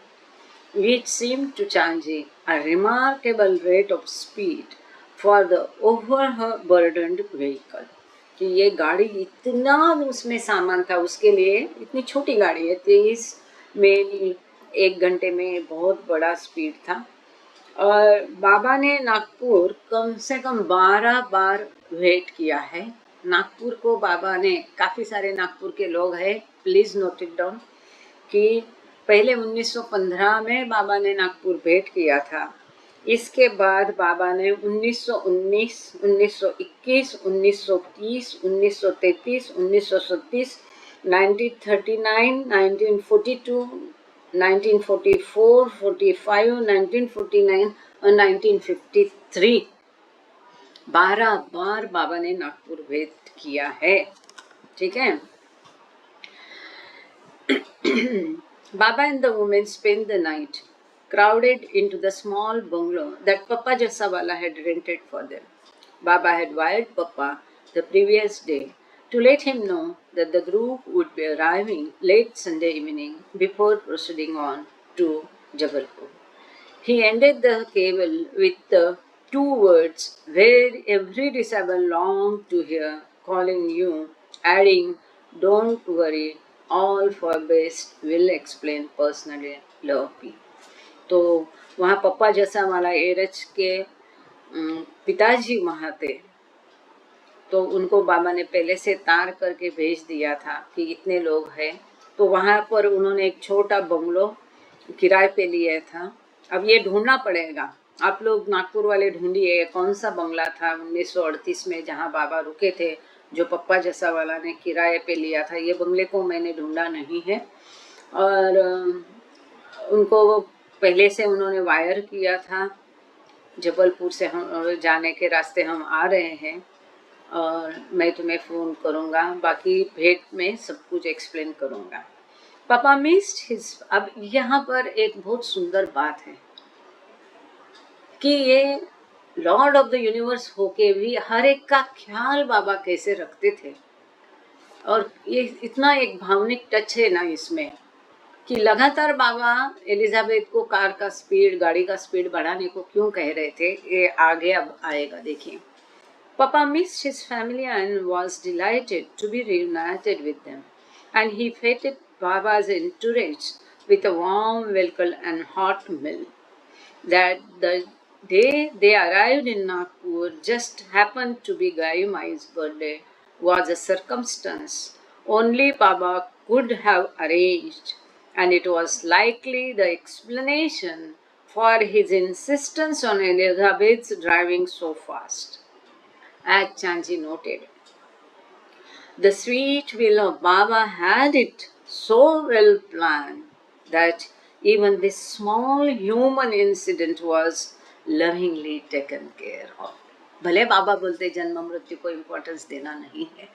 which seemed to Chanji a remarkable rate of speed for the overburdened vehicle. कि ये गाड़ी इतना उसमें सामान था, उसके लिए इतनी छोटी गाड़ी है, 23 मील 1 घंटे में बहुत बड़ा स्पीड था। और बाबा ने नागपुर कम से कम 12 बार वेट किया है। नागपुर को बाबा ने, काफ़ी सारे नागपुर के लोग हैं, प्लीज़ नोट इट डाउन, कि पहले 1915 में बाबा ने नागपुर भेंट किया था। इसके बाद बाबा ने 1919, 1921, 1930, 1933, 1937, 1939, 1942, 1944, 45, 1949 और 1953 12 बार बाबा ने नागपुर भेंट किया है। ठीक है। Baba and the women spent the night crowded into the small bungalow that Papa Jassawala had rented for them. Baba had wired Papa the previous day to let him know that the group would be arriving late Sunday evening before proceeding on to Jabalpur. He ended the cable with the 2 words where every disabled longed to hear, calling you, adding, "Don't worry, all for best will explain personally, love P." तो वहाँ पप्पा जैसा वाला एरच के पिताजी वहाँ थे, तो उनको बाबा ने पहले से तार करके भेज दिया था कि इतने लोग हैं। तो वहाँ पर उन्होंने एक छोटा बंगलो किराए पे लिया था। अब ये ढूंढना पड़ेगा, आप लोग नागपुर वाले ढूंढिए कौन सा बंगला था 1938 में जहाँ बाबा रुके थे, जो पप्पा जैसा वाला ने किराए पे लिया था। ये बंगले को मैंने ढूंढा नहीं है, और उनको पहले से उन्होंने वायर किया था। जबलपुर से हम जाने के रास्ते हम आ रहे हैं, और मैं तुम्हें फ़ोन करूँगा, बाकी भेंट में सब कुछ एक्सप्लेन करूँगा। पापा मिस्ड हिज। अब यहाँ पर एक बहुत सुंदर बात है कि ये लॉर्ड ऑफ द यूनिवर्स होके भी हर एक का ख्याल बाबा कैसे रखते थे, और ये इतना एक भावनिक टच है ना इसमें कि लगातार बाबा एलिजाबेथ को कार का स्पीड, गाड़ी का स्पीड बढ़ाने को क्यों कह रहे थे, ये आगे अब आएगा, देखिए। Papa missed his family and was delighted to be reunited with them, and he feted Baba's entourage with a warm welcome and hot meal. That the day they arrived in Nagpur just happened to be Gaimai's birthday was a circumstance only Baba could have arranged, and it was likely the explanation for his insistence on Elizabeth's driving so fast. As Chanji noted, the sweet will of Baba had it so well planned that even this small human incident was lovingly taken care of. भले बाबा बोलते जन्म मृत्यु को importance देना नहीं है,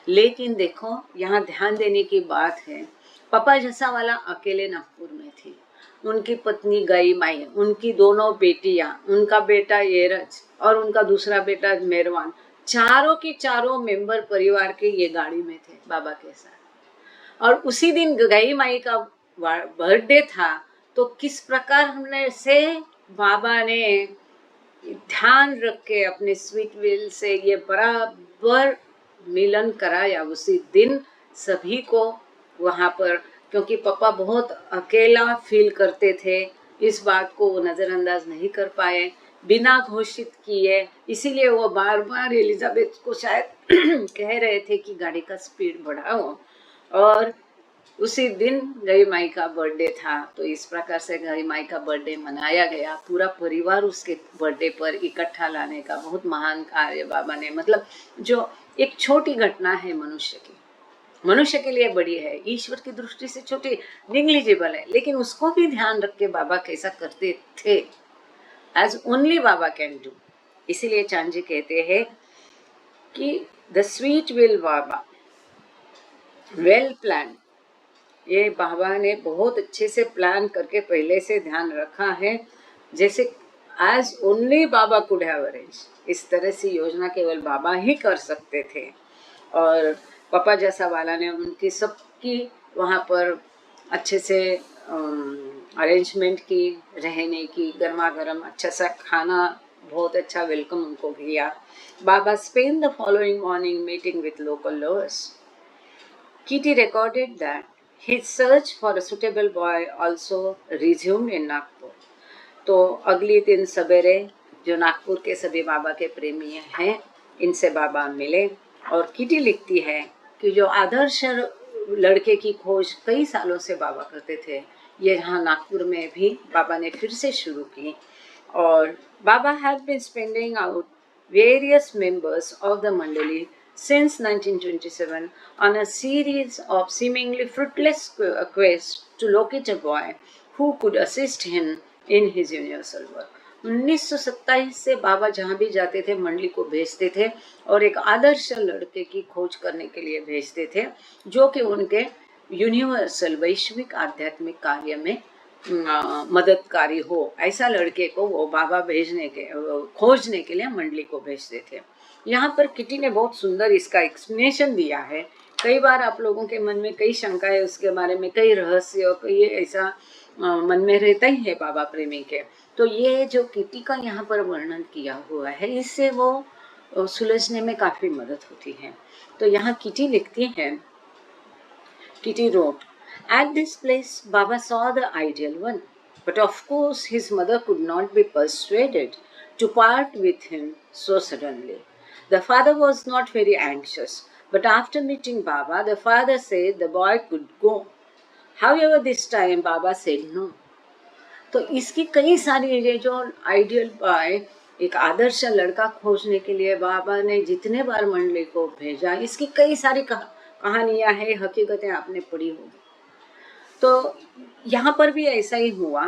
लेकिन देखो यहाँ ध्यान देने की बात है। पापा जैसा वाला अकेले नागपुर में थी, उनकी पत्नी गई माई, उनकी दोनों बेटियां, उनका बेटा येरज और उनका दूसरा बेटा मेरवान, चारों के चारों मेंबर परिवार के ये गाड़ी में थे बाबा के साथ। और उसी दिन गई माई का बर्थडे था, तो किस प्रकार हमने से बाबा ने ध्यान रख के अपने स्वीट विल से ये बराबर मिलन कराया उसी दिन सभी को वहाँ पर, क्योंकि पापा बहुत अकेला फील करते थे, इस बात को वो नज़रअंदाज नहीं कर पाए, बिना घोषित किए, इसीलिए वो बार बार एलिजाबेथ को शायद कह रहे थे कि गाड़ी का स्पीड बढ़ाओ। और उसी दिन गई माई का बर्थडे था, तो इस प्रकार से गई माई का बर्थडे मनाया गया। पूरा परिवार उसके बर्थडे पर इकट्ठा लाने का बहुत महान कार्य बाबा ने, मतलब जो एक छोटी घटना है मनुष्य के लिए बड़ी है, ईश्वर की दृष्टि से छोटी निग्लिजिबल है, लेकिन उसको भी ध्यान रख के बाबा कैसा करते थे, as only Baba can do. इसीलिए चांजी कहते हैं कि the sweet will Baba well plan, ये बाबा ने बहुत अच्छे से प्लान करके पहले से ध्यान रखा है, जैसे as only Baba could have arrange. इस तरह से योजना केवल बाबा ही कर सकते थे। और पापा जैसा वाला ने उनकी सबकी वहाँ पर अच्छे से अरेंजमेंट की, रहने की, गर्मा गर्म अच्छा सा खाना, बहुत अच्छा वेलकम उनको किया। Baba spend the following morning meeting with local lovers. Kitty recorded that his search for a suitable boy also resumed in Nagpur. तो अगली दिन सवेरे जो नागपुर के सभी बाबा के प्रेमी हैं, इनसे बाबा मिले, और किटी लिखती है कि जो आदर्श लड़के की खोज कई सालों से बाबा करते थे, ये यहाँ नागपुर में भी बाबा ने फिर से शुरू की। और Baba had been spending out various members of the mandali since 1927 on a series of seemingly fruitless quests to locate a boy who could assist him in his universal work. 1927 से बाबा जहाँ भी जाते थे मंडली को भेजते थे और एक आदर्श लड़के की खोज करने के लिए भेजते थे, जो कि उनके यूनिवर्सल वैश्विक आध्यात्मिक कार्य में मददकारी हो। ऐसा लड़के को वो बाबा खोजने के लिए मंडली को भेजते थे। यहाँ पर किटी ने बहुत सुंदर इसका एक्सप्लेनेशन दिया है। कई बार आप लोगों के मन में कई शंकाएं उसके बारे में, कई रहस्य, कई ऐसा मन में रहता ही है बाबा प्रेमी के। तो ये जो किटी का यहाँ पर वर्णन किया हुआ है, इससे वो सुलझने में काफी मदद होती है। तो यहाँ किटी लिखती है, kitty wrote, "At this place, Baba saw the ideal one, but of course his mother could not be persuaded to part with him so suddenly. The father was not very anxious, but after meeting Baba, the father said the boy could go. However, this time Baba said no." तो इसकी कई सारी ये जो ideal boy, एक आदर्श लड़का खोजने के लिए बाबा ने जितने बार मंडली को भेजा, इसकी कई सारी कहानियां हैं, हकीकतें आपने पढ़ी होगी। तो यहाँ पर भी ऐसा ही हुआ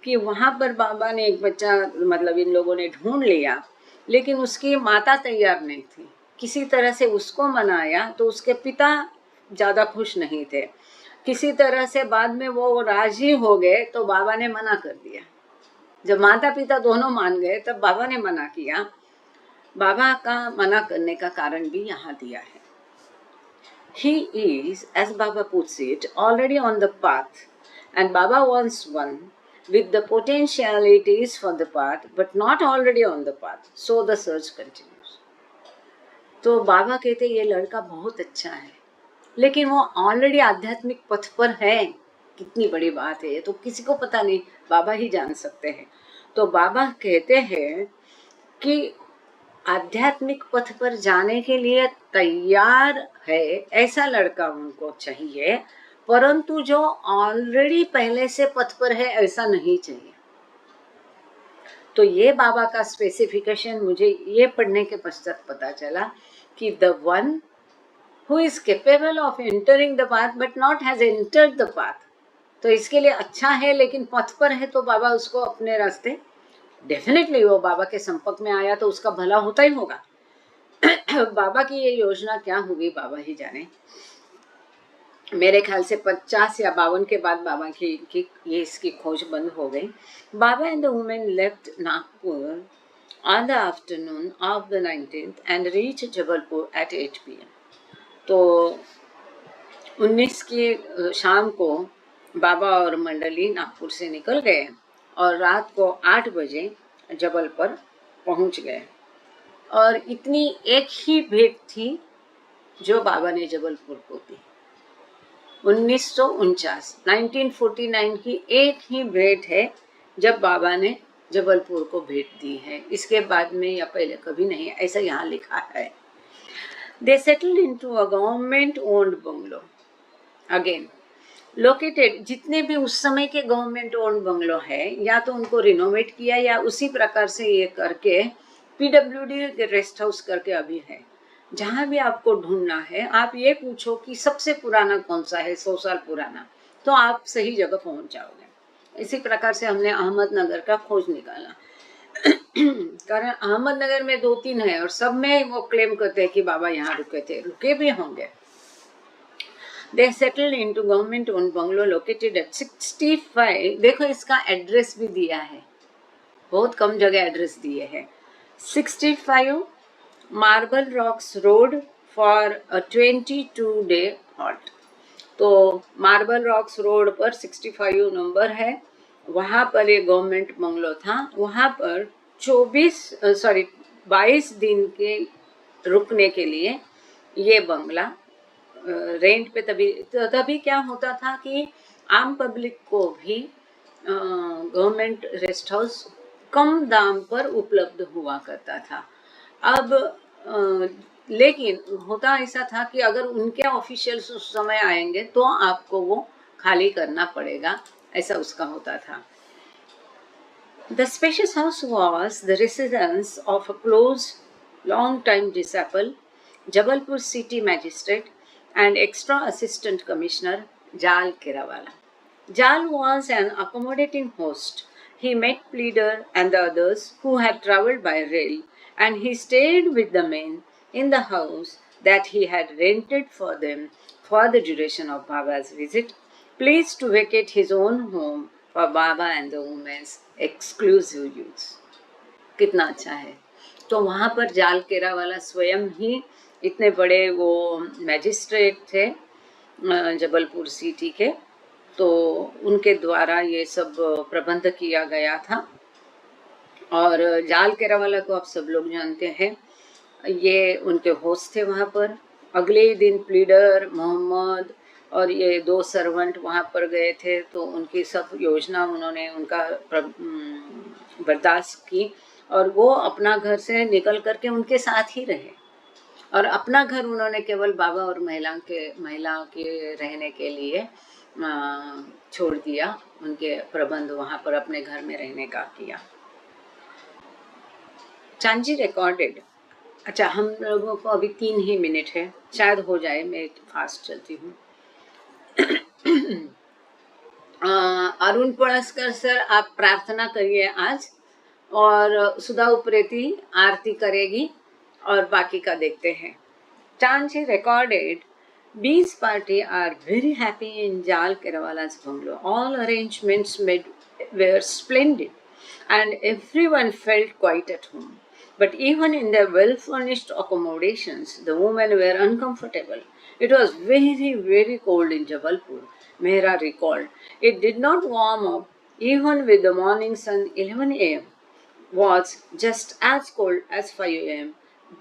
कि वहाँ पर बाबा ने एक बच्चा, मतलब इन लोगों ने ढूंढ लिया, लेकिन उसकी माता तैयार नहीं थी। किसी तरह से उसको मनाया तो उसके पिता ज़्यादा खुश नहीं थे। किसी तरह से बाद में वो राजी हो गए, तो बाबा ने मना कर दिया। जब माता पिता दोनों मान गए तब बाबा ने मना किया। बाबा का मना करने का कारण भी यहाँ दिया है। He is, as Baba puts it, already on the path, and Baba wants one with the potentialities for the path, but not already on the path. So the search continues. तो बाबा कहते ये लड़का बहुत अच्छा है, लेकिन वो ऑलरेडी आध्यात्मिक पथ पर है, कितनी बड़ी बात है, ये तो किसी को पता नहीं, बाबा ही जान सकते हैं। तो बाबा कहते हैं कि आध्यात्मिक पथ पर जाने के लिए तैयार है ऐसा लड़का उनको चाहिए, परंतु जो ऑलरेडी पहले से पथ पर है ऐसा नहीं चाहिए। तो ये बाबा का स्पेसिफिकेशन मुझे ये पढ़ने के पश्चात पता चला कि the one who is capable of entering the path but not has entered the path, तो इसके लिए अच्छा है लेकिन पथ पर है, तो बाबा उसको अपने रास्ते, डेफिनेटली वो बाबा के संपर्क में आया तो उसका भला होता ही होगा। बाबा की ये योजना क्या होगी बाबा ही जाने। मेरे ख्याल से 50 या 52 के बाद बाबा की ये इसकी खोज बंद हो गई। Baba and the women left Nagpur on the afternoon of the 19th and reached Jabalpur at 8 p.m. तो 19 की शाम को बाबा और मंडली नागपुर से निकल गए और रात को 8 बजे जबलपुर पहुंच गए। और इतनी एक ही भेंट थी जो बाबा ने जबलपुर को दी। 1949 की एक ही भेंट है जब बाबा ने जबलपुर को भेंट दी है, इसके बाद में या पहले कभी नहीं, ऐसा यहाँ लिखा है। They settled into a government-owned bungalow. Again, located, जितने भी उस समय के गवर्नमेंट ओन्ड बंगलो है या तो उनको रिनोवेट किया या उसी प्रकार से ये करके PWD रेस्ट हाउस करके अभी है। जहाँ भी आपको ढूंढना है आप ये पूछो कि सबसे पुराना कौन सा है, 100 साल पुराना, तो आप सही जगह पहुंच जाओगे। इसी प्रकार से हमने अहमदनगर का खोज निकाला। कारण अहमदनगर में 2-3 है और सब में वो क्लेम करते हैं कि बाबा यहाँ रुके थे, रुके भी होंगे। They settled into government-owned bungalow located at 65, देखो इसका एड्रेस भी दिया है, बहुत कम जगह एड्रेस दिए हैं। 65 marble rocks road for a 22-day halt. तो मार्बल रॉक्स रोड पर 65 नंबर है, वहाँ पर ये गवर्नमेंट बंगलो था। वहाँ पर 22 दिन के रुकने के लिए ये बंगला रेंट पे, तभी क्या होता था कि आम पब्लिक को भी गवर्नमेंट रेस्ट हाउस कम दाम पर उपलब्ध हुआ करता था। अब लेकिन होता ऐसा था कि अगर उनके ऑफिशियल्स उस समय आएंगे तो आपको वो खाली करना पड़ेगा, ऐसा उसका होता था। The spacious house was the residence of a close, long-time disciple, Jabalpur City Magistrate and Extra Assistant Commissioner Jal Kirawala. Jal was an accommodating host. He met pleader and the others who had travelled by rail, and he stayed with the men in the house that he had rented for them for the duration of Baba's visit, pleased to vacate his own home for Baba and the women's exclusive use. कितना अच्छा है। तो वहाँ पर जाल केरावाला स्वयं ही इतने बड़े वो मैजिस्ट्रेट थे जबलपुर सिटी के, तो उनके द्वारा ये सब प्रबंध किया गया था। और जाल केरावाला को आप सब लोग जानते हैं, ये उनके होस्ट थे वहाँ पर। अगले ही दिन प्लीडर मोहम्मद और ये 2 सर्वेंट वहाँ पर गए थे, तो उनकी सब योजना उन्होंने उनका बर्दाश्त की और वो अपना घर से निकल करके उनके साथ ही रहे। और अपना घर उन्होंने केवल बाबा और महिलाओं के रहने के लिए छोड़ दिया, उनके प्रबंध वहाँ पर अपने घर में रहने का किया। चांजी रिकॉर्डेड। अच्छा, हम लोगों को अभी 3 ही मिनट है, शायद हो जाए, मैं फास्ट चलती हूँ। अरुण पळसकर सर, आप प्रार्थना करिए आज, और सुधा उप्रेती आरती करेगी और बाकी का देखते हैं। चांजी recorded, Bees party are very happy in Jal Kerawala's bungalow. All arrangements made were splendid, and everyone felt quite at home. But even in their well-furnished accommodations, the women were uncomfortable. It was very, very cold in Jabalpur, Mehra recalled. It did not warm up even with the morning sun. 11 a.m. was just as cold as 5 a.m.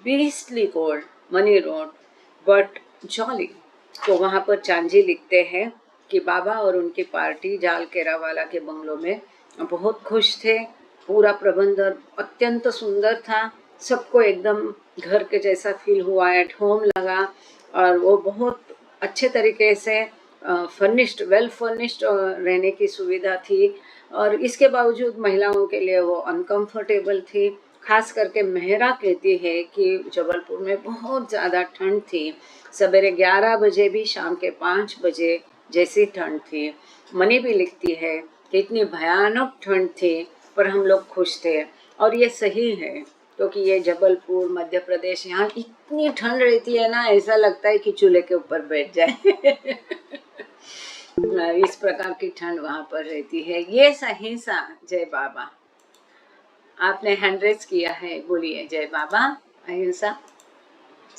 Beastly cold, Mani wrote, but jolly. तो वहाँ पर चांजी लिखते हैं कि बाबा और उनकी party जाल केरावाला के बंगलों में बहुत खुश थे। पूरा प्रबंध अत्यंत सुंदर था, सबको एकदम घर के जैसा फील हुआ, एट होम लगा, और वो बहुत अच्छे तरीके से फर्निश्ड, वेल फर्निश्ड रहने की सुविधा थी। और इसके बावजूद महिलाओं के लिए वो अनकंफर्टेबल थी। खास करके मेहरा कहती है कि जबलपुर में बहुत ज़्यादा ठंड थी, सवेरे 11 बजे भी शाम के 5 बजे जैसी ठंड थी। मनी भी लिखती है कि इतनी भयानक ठंड थी पर हम लोग खुश थे। और ये सही है, क्योंकि ये जबलपुर मध्य प्रदेश, यहाँ इतनी ठंड रहती है ना, ऐसा लगता है कि चूल्हे के ऊपर बैठ जाए। इस प्रकार की ठंड वहाँ पर रहती है। ये सही सा जय बाबा। आपने हैंड रेज किया है, बोलिए जय बाबा अहिंसा.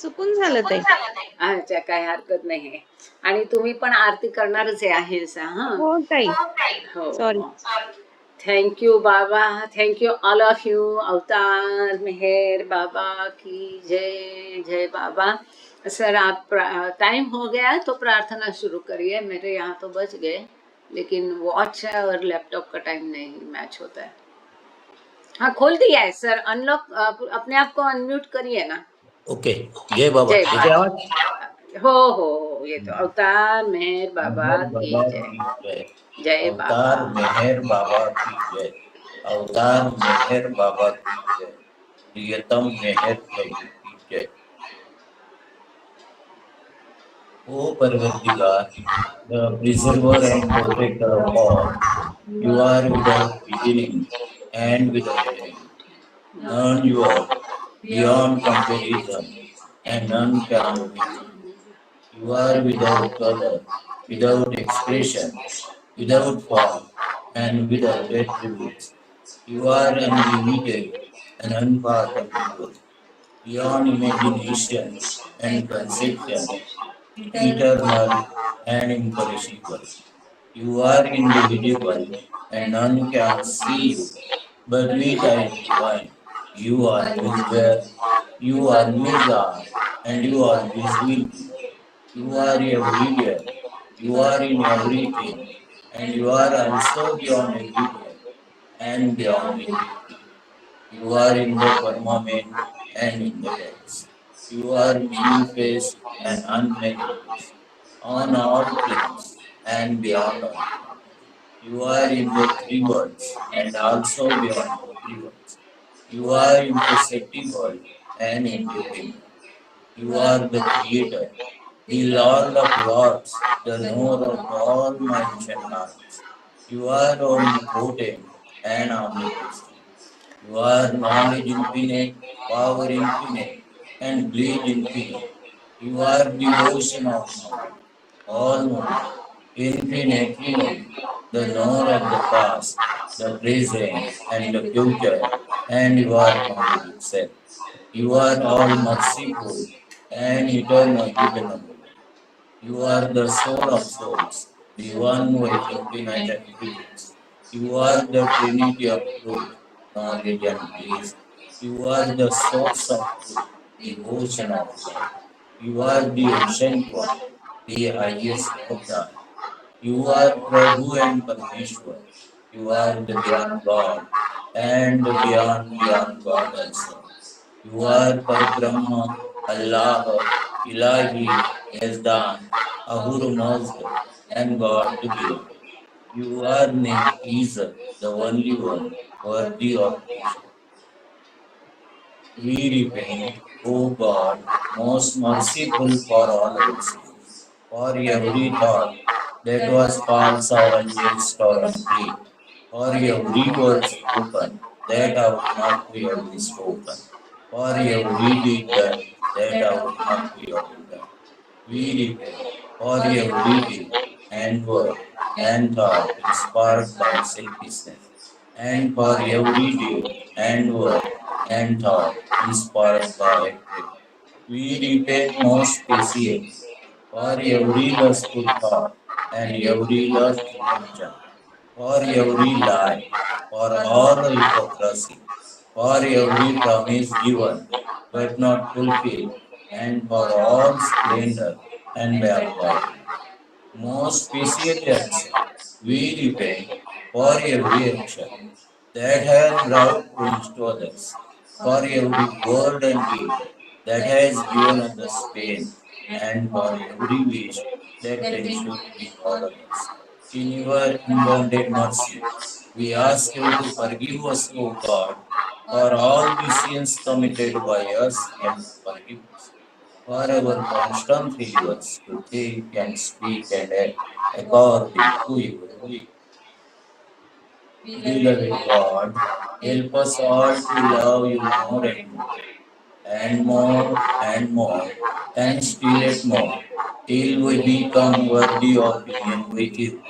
चुकून झालं ते. अच्छा, काय हरकत नाही. आणि तुम्ही पण आरती करणारच आहे अहिंसा. हा हो ताई. हो सॉरी. हो. Thank you Baba, thank you all of you. अवतार मेहर बाबा की जय. जय बाबा. सर आप टाइम हो गया तो प्रार्थना शुरू करिए. मेरे यहाँ तो बज गए, लेकिन वॉच है और लैपटॉप का टाइम नहीं मैच होता है. हाँ, खोल दिया है सर. अनलॉक, अपने आप को अनम्यूट करिए ना. ओके. जय बाबा. जय येते बाबा. आवाज? हो ये तो अवतार मेहर बाबा मेहर की बाबा जय. की जय. जय बाबा. अवतार मेहर बाबा की जय. अवतार मेहर बाबा की जय. प्रियतम मेहर प्रभु की जय. O Parvardigar, the preserver and protector of all, you are without beginning and without end. None you are, beyond comparison, and none can be. You are without color, without expression, without form, and without attributes. You are unlimited and unfathomable, beyond imagination and conception, eternal and imperishable. You are indivisible, and none can see you, but we are divine. You always were, you always are, and you always will be. You are everywhere, you are in everything, and you are also beyond everywhere and beyond everything. You are in the firmament and in the depths. You are manifest and unmanifest, on all planes and beyond all. You are in the three worlds and also beyond the three worlds. You are imperceptible and independent. You are the creator, the Lord of Lords, the knower of all minds and hearts. You are omnipotent and omnipresent. You are knowledge infinite, power infinite, and bliss infinite. You are devotion of knowledge, all knowing, infinitely knowing, the knower of the past, the present, and the future, and you are knowledge itself. You are all merciful and eternal. You are the soul of souls, the one with infinite attributes. You are the Trinity of truth, knowledge and bliss. You are the source of truth, the ocean of love. You are the ancient one, the highest of God. You are Prabhu and Parmeshwar. You are the beyond God and the beyond God also. You are Parabrahma, Allah, Ilahi, Yazdan, Ahura Mazda, and God to be. You are named Isa, the only one worthy of worship. We repent, O God, most merciful for all our sins, for every thought that was false or unjust or unclean, for every word spoken that ought not to have been spoken, for every deed done that ought not to have been done. We repent for every deed and word and thought inspired by selfishness, and for every deed and word and thought inspired by hatred. We repent most patiently for every lustful thought and every lustful action, for every lie, for all hypocrisy, for every promise given but not fulfilled, and for all splendor and backbiting. Most specially answer, we repent for every action that has brought wounds to others, for every word and deed that has given others pain, and for every wish that tension between others. In your unbounded mercy, we ask you to forgive us, O God, for all the sins committed by us and to forgive us for our constant failures to think and speak and act according to your will. Beloved God, help us all to love you more and more, and more and more, and still yet more, till we become worthy of union with you.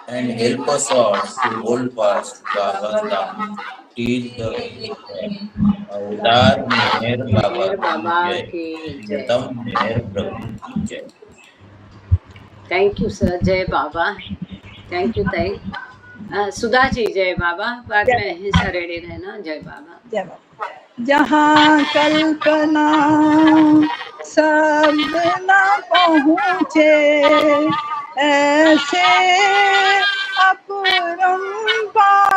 And help us all to hold fast to Baba's line till the very end. अवतार मेहर बाबा मेहर की बाबा जय, की जय। प्रियतम मेहर प्रभु की जय। Thank you sir, जय बाबा। Thank you ताई। सुधा जी जय बाबा, बाद में हिस्सा रेडी रहना। जय बाबा। जय बाबा। जहाँ कल्पना शब्द न पहुँचे, ऐसे अपरंपार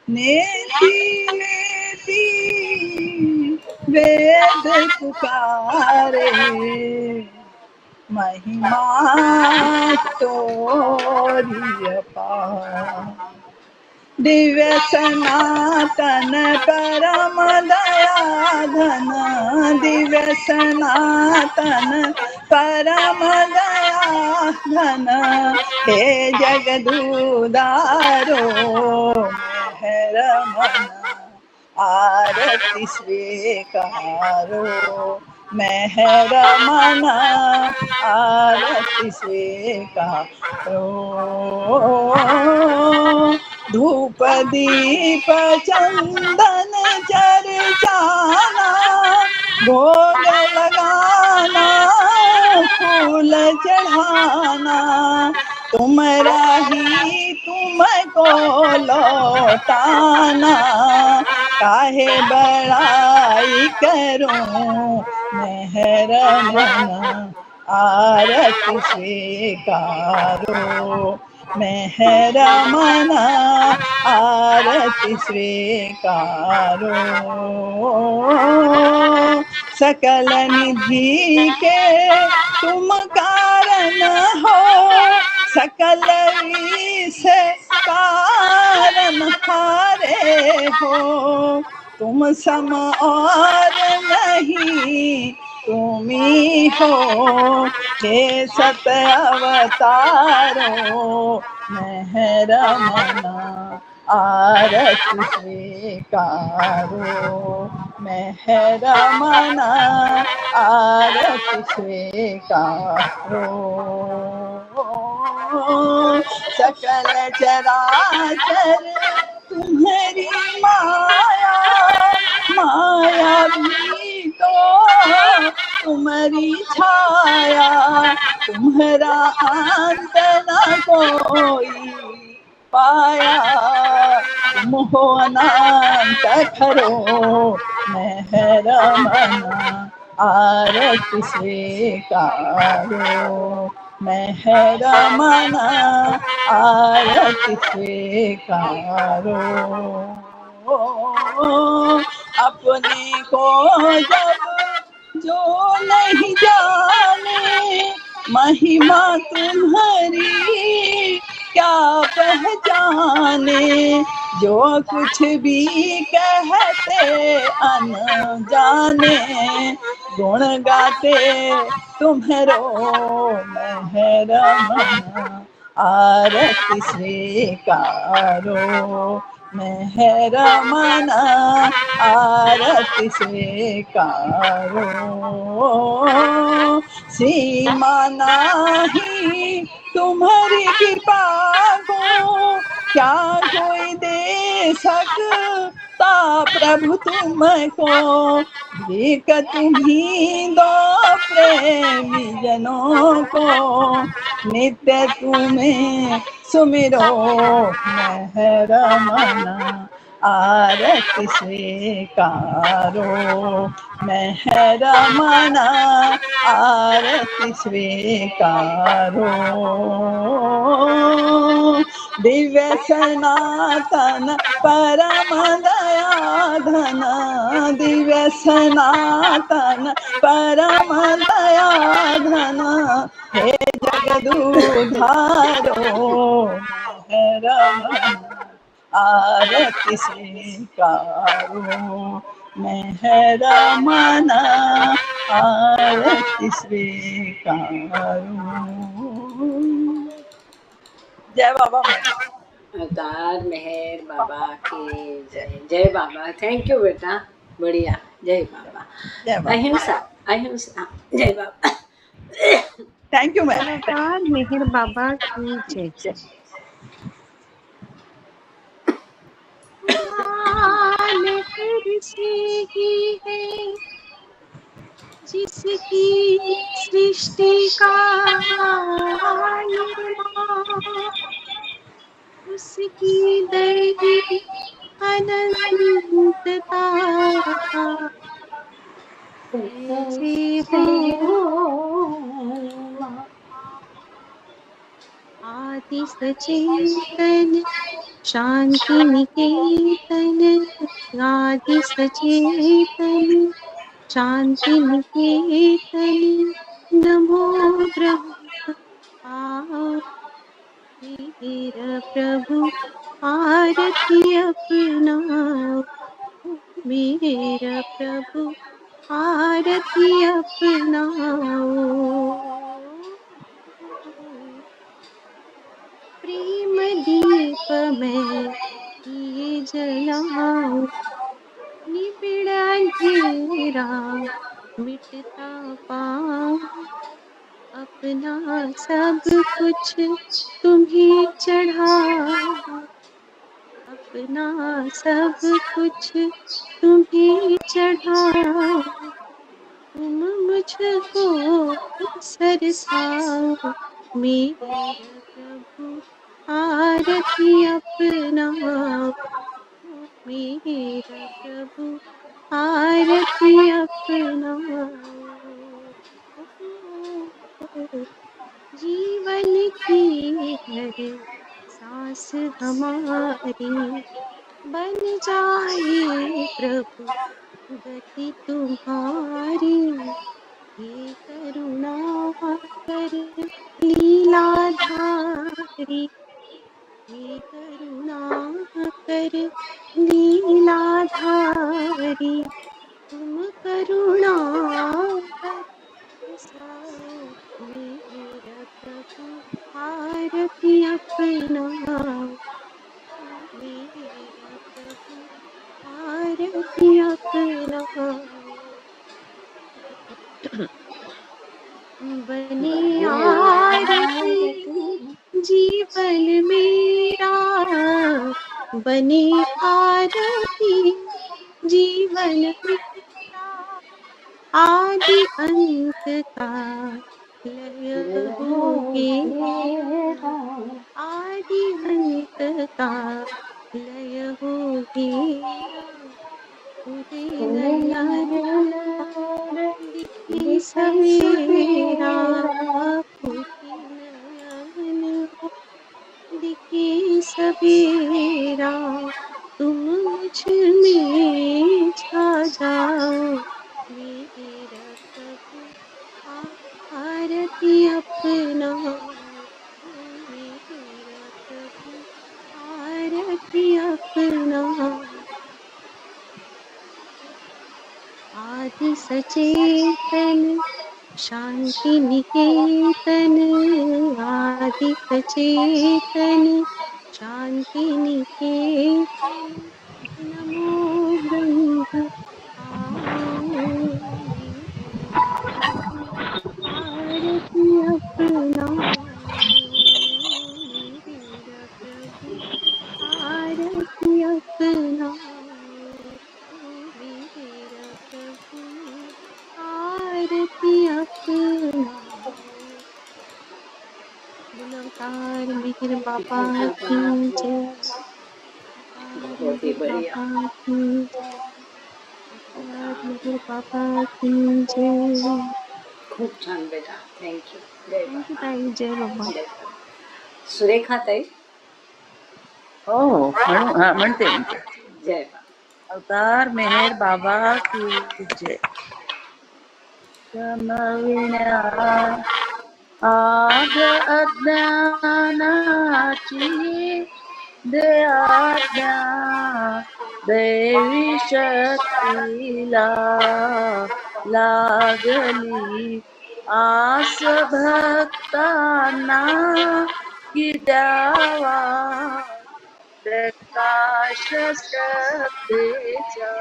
नेति नेति वेद पुकारे, महिमा तोरी अपार। दिव्य सनातन परम दया घन, दिव्य सनातन परम दया घन, हे जगदूदारो मेहर मन, आरती स्वीकारो मेहर मन, आरती स्वीकारो। धूप दीप चंदन चर्चाना, भोग लगाना फूल चढ़ाना, तुमरा ही तुमको लौटाना, काहे बड़ाई करूं मेहर मन, आरती स्वीकारो मेहर मन, आरती स्वीकारो। सकल निधि के तुम कारण हो, सकल विष कारण हारे हो, तुम सम और नहीं तुम्ही हो, हे सत अवतारो मेहर मन, आरती स्वीकारो मेहर मन, आरती स्वीकारो। सकल चराचर तुम्हारी माया, माया भी तो तुम्हारी छाया, तुम्हारा अंत न कोई पाया, तुम हो अनंत खरो मेहर मन, आरती स्वीकारो मेहर मन, आरती स्वीकारो। अपने को जब जो नहीं जाने, महिमा तुम्हारी क्या पहचाने, जो कुछ भी कहते अनजाने, गुण गाते तुम्हारो मेहर मन, आरती स्वीकारो मेहर मन, आरती स्वीकारो। सीमा नाही तुम्हारी कृपा को, क्या कोई दे सकता प्रभु तुमको, भीख तुम्ही दो प्रेमी जनों को, नित्य तुम्हें सुमिरो मेहर मन, आरती स्वीकारो मेहरमन आरती स्वीकारो दिव्य सनातन परम दया घन दिव्य सनातन परम दया घन हे जगदुधारो मेहरमन आरती स्वीकारो मेहरमन आरती स्वीकारो। जय बाबा मेहर। अवतार मेहर बाबा की जय। जय बाबा। थैंक यू बेटा, बढ़िया। जय बाबा। जय बाबा। अहिंसा अहिंसा। जय बाबा। Thank you ma'am. अवतार मेहर बाबा की जय। मेहर से ही है जिसकी सृष्टि का निर्माण, उसकी दया अनंतता ऐसे हो आदि सचेतन शांति निकेतन, आदि सचेतन शांति निकेतन, नमो ब्रह्म आओ मेरा प्रभु आरती अपनाओ, मेरा प्रभु आरती अपनाओ। प्रेम दीप में ये जलाओ, निबिड़ अंधेरा मिटता पाओ, अपना सब कुछ तुम्हें चढ़ाओ, अपना सब कुछ तुम्हें चढ़ाओ, तुम मुझको सरसाओ, मेरा प्रभु आरती अपनाओ, मेरा प्रभु आरती अपनाओ। जीवन की हर सांस हमारी बन जाए प्रभु गति तुम्हारी, हे करुणा कर लीलाधारी, हे करुणा कर लीलाधारी, तुम करुणा बरसाओ, मेरा प्रभु आरती अपनाओ, मेरा प्रभु आरती अपनाओ। बने आरती जीवन मेरा, बने आरती जीवन मेरा, आदि अंत का लय हो गया, आदि अंत का लय हो गया, उदय नयन दिखे सवेरा, उदय नयन दिखे सवेरा, तुम मुझ में छा जाओ, मेरा प्रभु आरती अपनाओ, मेरा प्रभु आरती अपनाओ। आदि सचेतन शांति निकेतन, आदि सचेतन शांति निकेतन, नमो ब्रह्म आओ मेरा प्रभु आरती अपनाओ, मेरा प्रभु आरती अपनाओ, मेरा प्रभु आरती अपनाओ। बोलो अवतार मेहर बाबा की जय, बहुत ही बढ़िया. बाबा की अवतार मेहर बाबा की जय. खूप छान बेटा. थँक्यू. जय थँक यू बाबा. ताई. जय बाबा. जय बाबा. सुरेखा ताई. हो म्हणते जय बाबा. अवतार मेहर बाबा की जय. क्षमविण्या आग अज्ञानाची दे आज्ञा दैवी शक्तीला लागली आस भक्तांना की द्यावा प्रकाश श्रद्धेचा.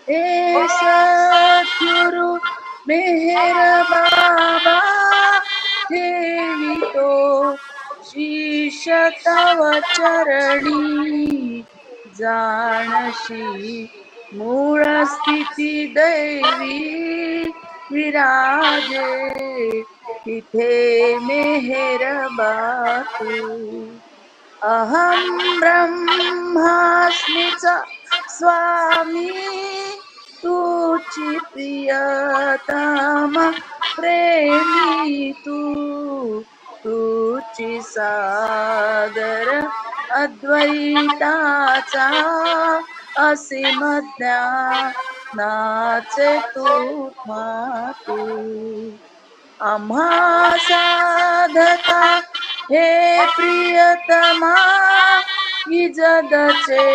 हे सद्गुरु मेहर बाबा ठेवितो शीश तव चरणी. जाणशी मूळ स्थिती दैवी विराजे तिथे मेहर बातू. अहम ब्रह्मास्मीचा स्वामी तुची प्रियतमा प्रेमी तुची सागर अद्वैताचा असीम ज्ञानाचे तू मातू. आम्हा साधका हे प्रियतमा इजदचे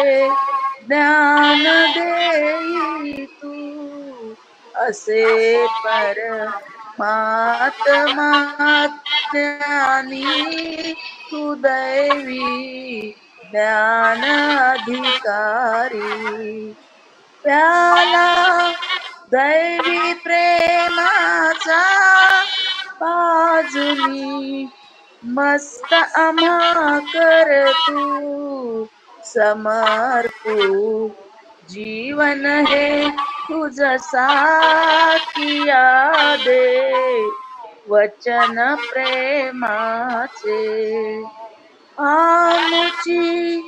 ज्ञान देई तू. असे परमात्मा ज्ञानी तू दैवी ज्ञान अधिकारी. प्याला दैवी प्रेमाचा पाजुनी मस्त आम्हा कर तू समर्पू. जीवन हे तुझ साकिया दे वचन प्रेमाचे. आमुची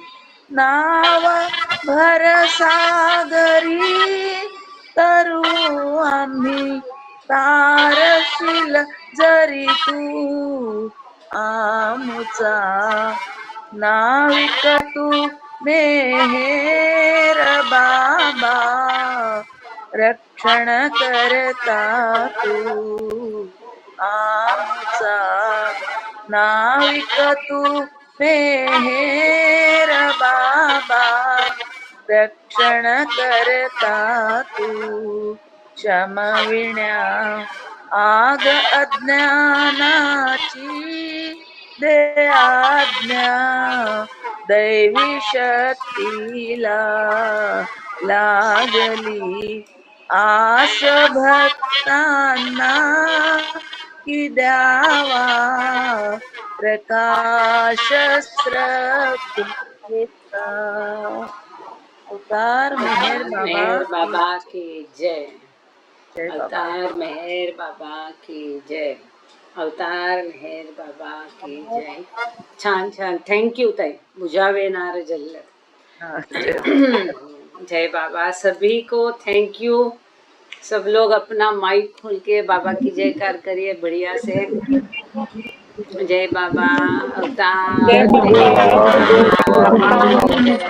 नाव भरसागरी तरू आम्ही तारशील जरी तू. आमुचा नाविक तू मेहेर बाबा रक्षण करता तू. आमुचा नाविक तू मेहेर बाबा रक्षण करता तू. क्षमविण्या आग अज्ञानाची दे आज्ञा दैवी शक्तीला लागली आस भक्तांना की द्यावा प्रकाश श्रद्धेचा. अवतार मेहर मेहर बाबा बाबा की जय. जय बाबा. अवतार मेहर बाबा की जय. अवतार मेहर बाबा की जय. छान छान. थँक्यू ताई. बुझावे नार जल्लद. हाँ, जय जय बाबा. सभी को थैंक यू. सब लोग अपना माइक खोल के बाबा की जयकार करिए बढ़िया से. जय बाबा. अवतार जय बाबा.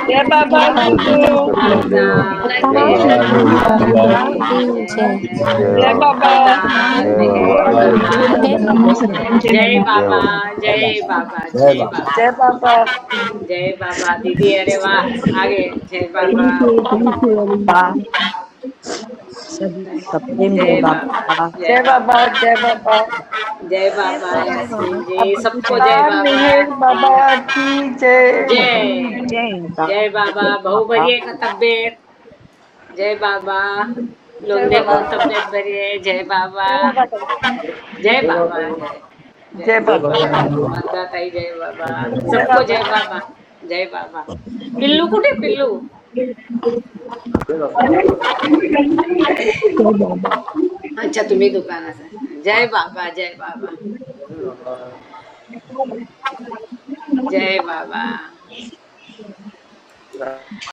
जय बाबा की जय. अवतार अवतार मेहर मेहर बाबा बाबा की की जय. जय बाबा. अवतार मेहर बाबा जय बाबा. जय बाबा. जय बाबा. जय बाबा. जय बाबा. जय बाबा दीदी. अरे वाह. आगे. जय बाबा. सभी का प्रेम जय जय बाबा. बाबा. जय जय बाबा. बाबा. जय बाबा. जय बाबा. जय यास्मीन बाबा. जी. सबको सबको जय अवतार बाबा मेहर बाबा की जय. जय. जय जय बाबा. भाऊ बरी आहे का तब्येत? जय बाबा. जय लोंदे बाबा. भाऊ तब्येत बरी आहे? जय बाबा. जय बाबा. जय. जय बाबा. मंदा ताई जय बाबा. जय सबको जय बाबा. बाबा. जय बाबा. पिल्लू कुठे पिल्लू? अच्छा तुम्ही दुकानात आहे. जय बाबा. जय बाबा. जय बाबा.